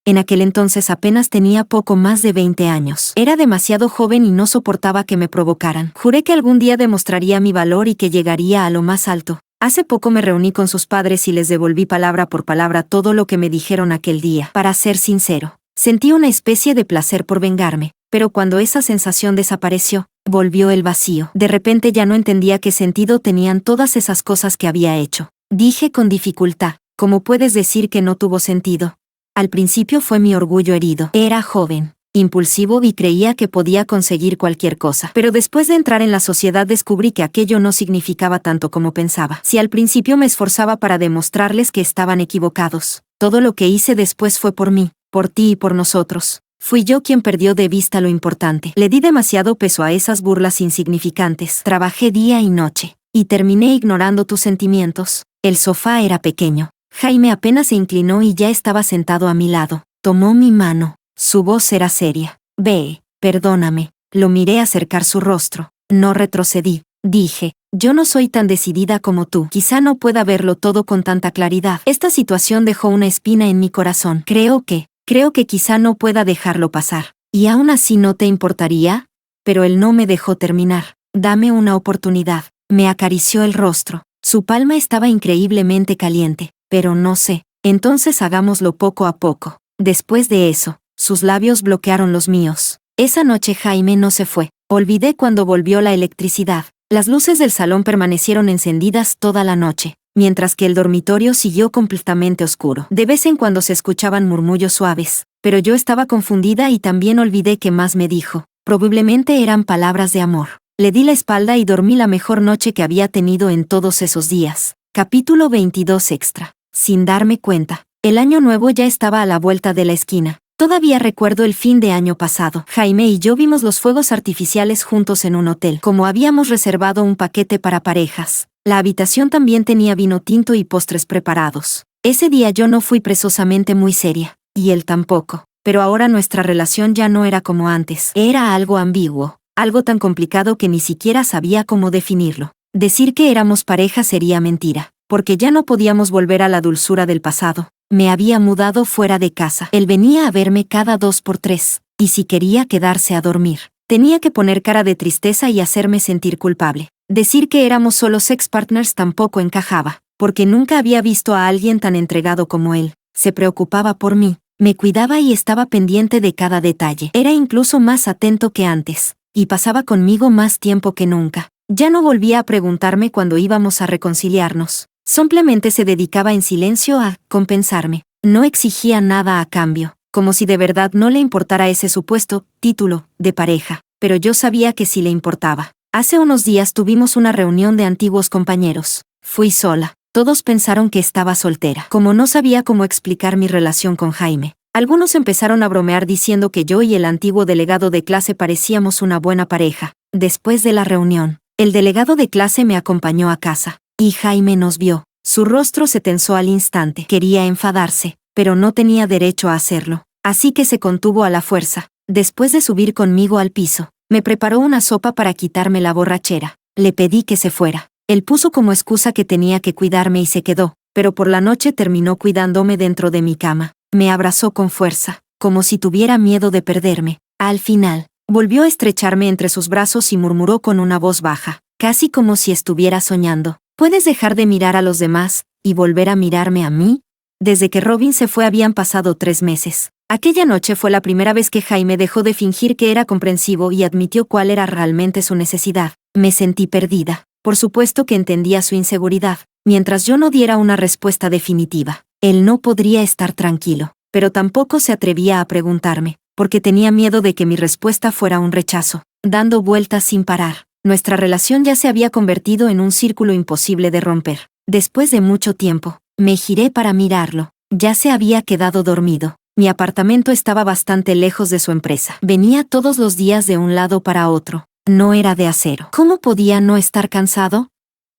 En aquel entonces apenas tenía poco más de 20 años. Era demasiado joven y no soportaba que me provocaran. Juré que algún día demostraría mi valor y que llegaría a lo más alto. Hace poco me reuní con sus padres y les devolví palabra por palabra todo lo que me dijeron aquel día. Para ser sincero, sentí una especie de placer por vengarme, pero cuando esa sensación desapareció, volvió el vacío. De repente ya no entendía qué sentido tenían todas esas cosas que había hecho. Dije con dificultad, ¿cómo puedes decir que no tuvo sentido? Al principio fue mi orgullo herido. Era joven, impulsivo y creía que podía conseguir cualquier cosa. Pero después de entrar en la sociedad descubrí que aquello no significaba tanto como pensaba. Si al principio me esforzaba para demostrarles que estaban equivocados, todo lo que hice después fue por mí, por ti y por nosotros. Fui yo quien perdió de vista lo importante. Le di demasiado peso a esas burlas insignificantes. Trabajé día y noche, y terminé ignorando tus sentimientos. El sofá era pequeño. Jaime apenas se inclinó y ya estaba sentado a mi lado. Tomó mi mano. Su voz era seria. Ve, perdóname. Lo miré acercar su rostro. No retrocedí. Dije, yo no soy tan decidida como tú. Quizá no pueda verlo todo con tanta claridad. Esta situación dejó una espina en mi corazón. Creo que quizá no pueda dejarlo pasar. ¿Y aún así no te importaría? Pero él no me dejó terminar. Dame una oportunidad. Me acarició el rostro. Su palma estaba increíblemente caliente. Pero no sé, entonces hagámoslo poco a poco. Después de eso, sus labios bloquearon los míos. Esa noche Jaime no se fue. Olvidé cuando volvió la electricidad. Las luces del salón permanecieron encendidas toda la noche, mientras que el dormitorio siguió completamente oscuro. De vez en cuando se escuchaban murmullos suaves, pero yo estaba confundida y también olvidé qué más me dijo. Probablemente eran palabras de amor. Le di la espalda y dormí la mejor noche que había tenido en todos esos días. Capítulo 22 extra. Sin darme cuenta, el año nuevo ya estaba a la vuelta de la esquina. Todavía recuerdo el fin de año pasado. Jaime y yo vimos los fuegos artificiales juntos en un hotel. Como habíamos reservado un paquete para parejas, la habitación también tenía vino tinto y postres preparados. Ese día yo no fui precisamente muy seria, y él tampoco. Pero ahora nuestra relación ya no era como antes. Era algo ambiguo, algo tan complicado que ni siquiera sabía cómo definirlo. Decir que éramos pareja sería mentira, porque ya no podíamos volver a la dulzura del pasado. Me había mudado fuera de casa. Él venía a verme cada 2 por 3, y si quería quedarse a dormir, tenía que poner cara de tristeza y hacerme sentir culpable. Decir que éramos solo sex partners tampoco encajaba, porque nunca había visto a alguien tan entregado como él. Se preocupaba por mí, me cuidaba y estaba pendiente de cada detalle. Era incluso más atento que antes, y pasaba conmigo más tiempo que nunca. Ya no volvía a preguntarme cuando íbamos a reconciliarnos. Simplemente se dedicaba en silencio a compensarme. No exigía nada a cambio, como si de verdad no le importara ese supuesto título de pareja. Pero yo sabía que sí le importaba. Hace unos días tuvimos una reunión de antiguos compañeros. Fui sola. Todos pensaron que estaba soltera. Como no sabía cómo explicar mi relación con Jaime, algunos empezaron a bromear diciendo que yo y el antiguo delegado de clase parecíamos una buena pareja. Después de la reunión, el delegado de clase me acompañó a casa, y Jaime nos vio. Su rostro se tensó al instante. Quería enfadarse, pero no tenía derecho a hacerlo, así que se contuvo a la fuerza. Después de subir conmigo al piso, me preparó una sopa para quitarme la borrachera. Le pedí que se fuera. Él puso como excusa que tenía que cuidarme y se quedó, pero por la noche terminó cuidándome dentro de mi cama. Me abrazó con fuerza, como si tuviera miedo de perderme. Al final, volvió a estrecharme entre sus brazos y murmuró con una voz baja, casi como si estuviera soñando: ¿puedes dejar de mirar a los demás y volver a mirarme a mí? Desde que Robin se fue habían pasado 3 meses. Aquella noche fue la primera vez que Jaime dejó de fingir que era comprensivo y admitió cuál era realmente su necesidad. Me sentí perdida. Por supuesto que entendía su inseguridad. Mientras yo no diera una respuesta definitiva, él no podría estar tranquilo, pero tampoco se atrevía a preguntarme, porque tenía miedo de que mi respuesta fuera un rechazo. Dando vueltas sin parar, nuestra relación ya se había convertido en un círculo imposible de romper. Después de mucho tiempo, me giré para mirarlo. Ya se había quedado dormido. Mi apartamento estaba bastante lejos de su empresa. Venía todos los días de un lado para otro. No era de acero. ¿Cómo podía no estar cansado?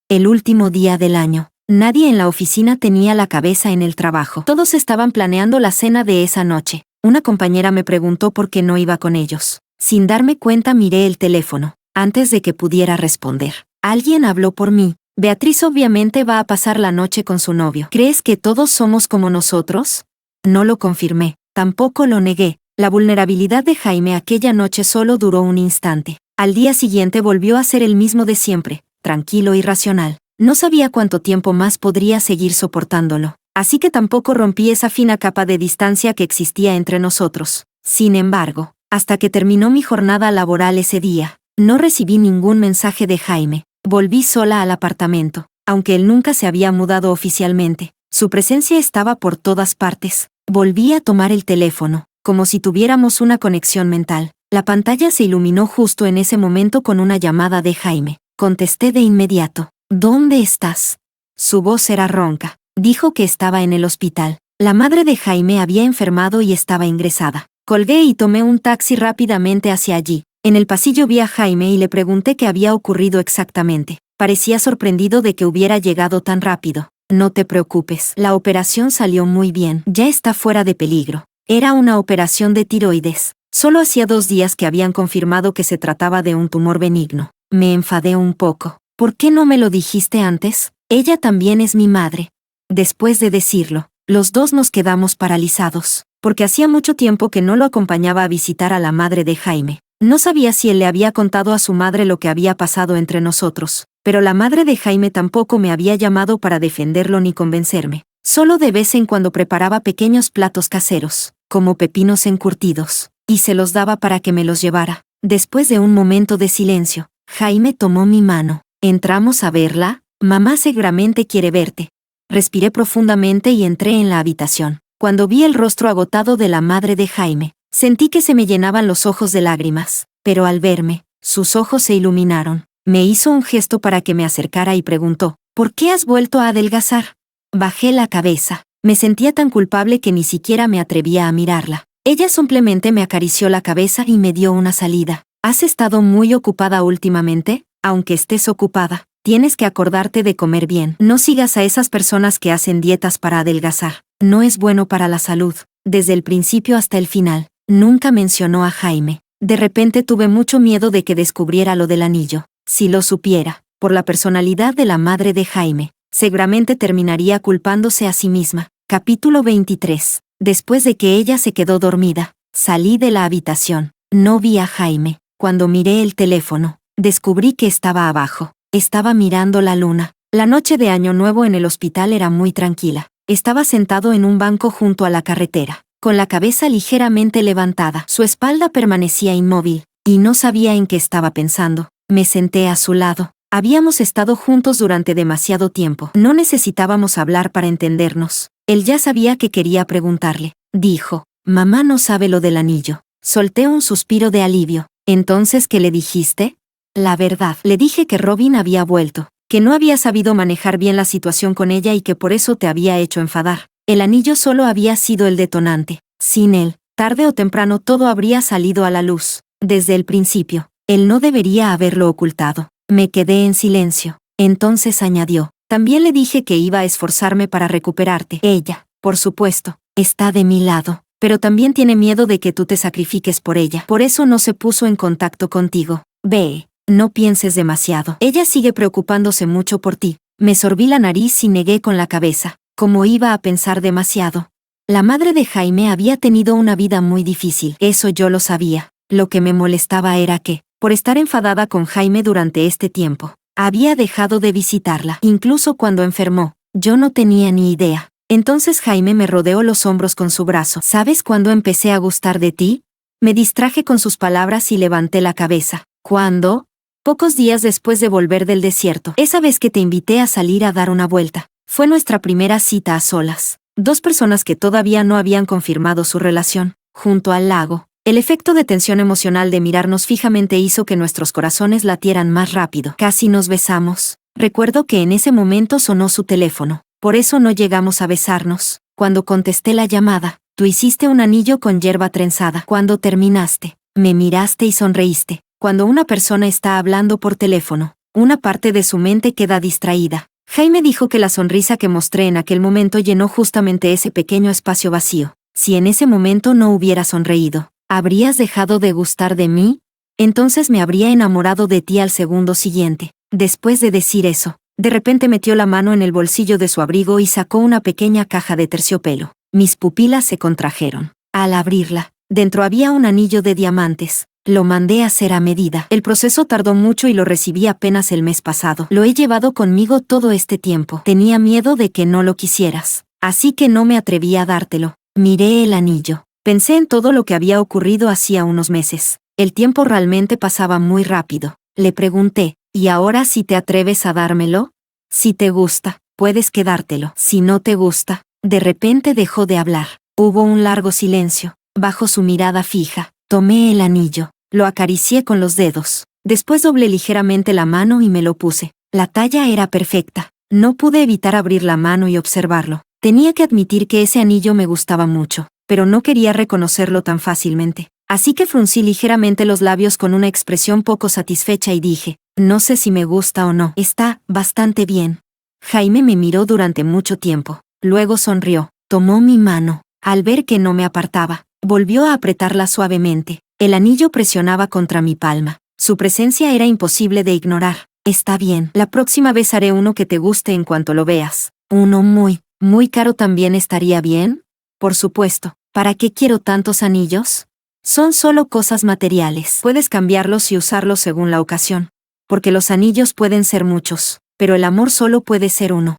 El último día del año. Nadie en la oficina tenía la cabeza en el trabajo. Todos estaban planeando la cena de esa noche. Una compañera me preguntó por qué no iba con ellos. Sin darme cuenta miré el teléfono. Antes de que pudiera responder, alguien habló por mí. Beatriz obviamente va a pasar la noche con su novio. ¿Crees que todos somos como nosotros? No lo confirmé. Tampoco lo negué. La vulnerabilidad de Jaime aquella noche solo duró un instante. Al día siguiente volvió a ser el mismo de siempre, tranquilo y racional. No sabía cuánto tiempo más podría seguir soportándolo, así que tampoco rompí esa fina capa de distancia que existía entre nosotros. Sin embargo, hasta que terminó mi jornada laboral ese día, no recibí ningún mensaje de Jaime. Volví sola al apartamento. Aunque él nunca se había mudado oficialmente, su presencia estaba por todas partes. Volví a tomar el teléfono, como si tuviéramos una conexión mental. La pantalla se iluminó justo en ese momento con una llamada de Jaime. Contesté de inmediato. ¿Dónde estás? Su voz era ronca. Dijo que estaba en el hospital. La madre de Jaime había enfermado y estaba ingresada. Colgué y tomé un taxi rápidamente hacia allí. En el pasillo vi a Jaime y le pregunté qué había ocurrido exactamente. Parecía sorprendido de que hubiera llegado tan rápido. No te preocupes, la operación salió muy bien. Ya está fuera de peligro. Era una operación de tiroides. Solo hacía 2 días que habían confirmado que se trataba de un tumor benigno. Me enfadé un poco. ¿Por qué no me lo dijiste antes? Ella también es mi madre. Después de decirlo, los dos nos quedamos paralizados, porque hacía mucho tiempo que no lo acompañaba a visitar a la madre de Jaime. No sabía si él le había contado a su madre lo que había pasado entre nosotros, pero la madre de Jaime tampoco me había llamado para defenderlo ni convencerme. Solo de vez en cuando preparaba pequeños platos caseros, como pepinos encurtidos, y se los daba para que me los llevara. Después de un momento de silencio, Jaime tomó mi mano. ¿Entramos a verla? Mamá seguramente quiere verte. Respiré profundamente y entré en la habitación. Cuando vi el rostro agotado de la madre de Jaime, sentí que se me llenaban los ojos de lágrimas, pero al verme, sus ojos se iluminaron. Me hizo un gesto para que me acercara y preguntó: ¿por qué has vuelto a adelgazar? Bajé la cabeza. Me sentía tan culpable que ni siquiera me atrevía a mirarla. Ella simplemente me acarició la cabeza y me dio una salida. ¿Has estado muy ocupada últimamente? Aunque estés ocupada, tienes que acordarte de comer bien. No sigas a esas personas que hacen dietas para adelgazar. No es bueno para la salud. Desde el principio hasta el final, nunca mencionó a Jaime. De repente tuve mucho miedo de que descubriera lo del anillo. Si lo supiera, por la personalidad de la madre de Jaime, seguramente terminaría culpándose a sí misma. Capítulo 23. Después de que ella se quedó dormida, salí de la habitación. No vi a Jaime. Cuando miré el teléfono, descubrí que estaba abajo. Estaba mirando la luna. La noche de Año Nuevo en el hospital era muy tranquila. Estaba sentado en un banco junto a la carretera, con la cabeza ligeramente levantada. Su espalda permanecía inmóvil, y no sabía en qué estaba pensando. Me senté a su lado. Habíamos estado juntos durante demasiado tiempo. No necesitábamos hablar para entendernos. Él ya sabía que quería preguntarle. Dijo, mamá no sabe lo del anillo. Solté un suspiro de alivio. ¿Entonces qué le dijiste? La verdad, le dije que Robin había vuelto, que no había sabido manejar bien la situación con ella y que por eso te había hecho enfadar. El anillo solo había sido el detonante. Sin él, tarde o temprano todo habría salido a la luz. Desde el principio, él no debería haberlo ocultado. Me quedé en silencio. Entonces añadió, también le dije que iba a esforzarme para recuperarte. Ella, por supuesto, está de mi lado, pero también tiene miedo de que tú te sacrifiques por ella. Por eso no se puso en contacto contigo. Ve, no pienses demasiado. Ella sigue preocupándose mucho por ti. Me sorbí la nariz y negué con la cabeza. ¿Cómo iba a pensar demasiado? La madre de Jaime había tenido una vida muy difícil. Eso yo lo sabía. Lo que me molestaba era que, por estar enfadada con Jaime durante este tiempo, había dejado de visitarla. Incluso cuando enfermó, yo no tenía ni idea. Entonces Jaime me rodeó los hombros con su brazo. ¿Sabes cuándo empecé a gustar de ti? Me distraje con sus palabras y levanté la cabeza. ¿Cuándo? Pocos días después de volver del desierto. Esa vez que te invité a salir a dar una vuelta. Fue nuestra primera cita a solas. Dos personas que todavía no habían confirmado su relación, junto al lago. El efecto de tensión emocional de mirarnos fijamente hizo que nuestros corazones latieran más rápido. Casi nos besamos. Recuerdo que en ese momento sonó su teléfono. Por eso no llegamos a besarnos. Cuando contesté la llamada, tú hiciste un anillo con hierba trenzada. Cuando terminaste, me miraste y sonreíste. Cuando una persona está hablando por teléfono, una parte de su mente queda distraída. Jaime dijo que la sonrisa que mostré en aquel momento llenó justamente ese pequeño espacio vacío. Si en ese momento no hubiera sonreído, ¿habrías dejado de gustar de mí? Entonces me habría enamorado de ti al segundo siguiente. Después de decir eso, de repente metió la mano en el bolsillo de su abrigo y sacó una pequeña caja de terciopelo. Mis pupilas se contrajeron. Al abrirla, dentro había un anillo de diamantes. Lo mandé a hacer a medida. El proceso tardó mucho y lo recibí apenas el mes pasado. Lo he llevado conmigo todo este tiempo. Tenía miedo de que no lo quisieras, así que no me atreví a dártelo. Miré el anillo. Pensé en todo lo que había ocurrido hacía unos meses. El tiempo realmente pasaba muy rápido. Le pregunté, ¿y ahora si te atreves a dármelo? Si te gusta, puedes quedártelo. Si no te gusta. De repente dejó de hablar. Hubo un largo silencio. Bajo su mirada fija, tomé el anillo. Lo acaricié con los dedos. Después doblé ligeramente la mano y me lo puse. La talla era perfecta. No pude evitar abrir la mano y observarlo. Tenía que admitir que ese anillo me gustaba mucho, pero no quería reconocerlo tan fácilmente. Así que fruncí ligeramente los labios con una expresión poco satisfecha y dije, no sé si me gusta o no. Está bastante bien. Jaime me miró durante mucho tiempo. Luego sonrió. Tomó mi mano. Al ver que no me apartaba, volvió a apretarla suavemente. El anillo presionaba contra mi palma. Su presencia era imposible de ignorar. Está bien. La próxima vez haré uno que te guste en cuanto lo veas. Uno muy caro también estaría bien. Por supuesto. ¿Para qué quiero tantos anillos? Son solo cosas materiales. Puedes cambiarlos y usarlos según la ocasión. Porque los anillos pueden ser muchos, pero el amor solo puede ser uno.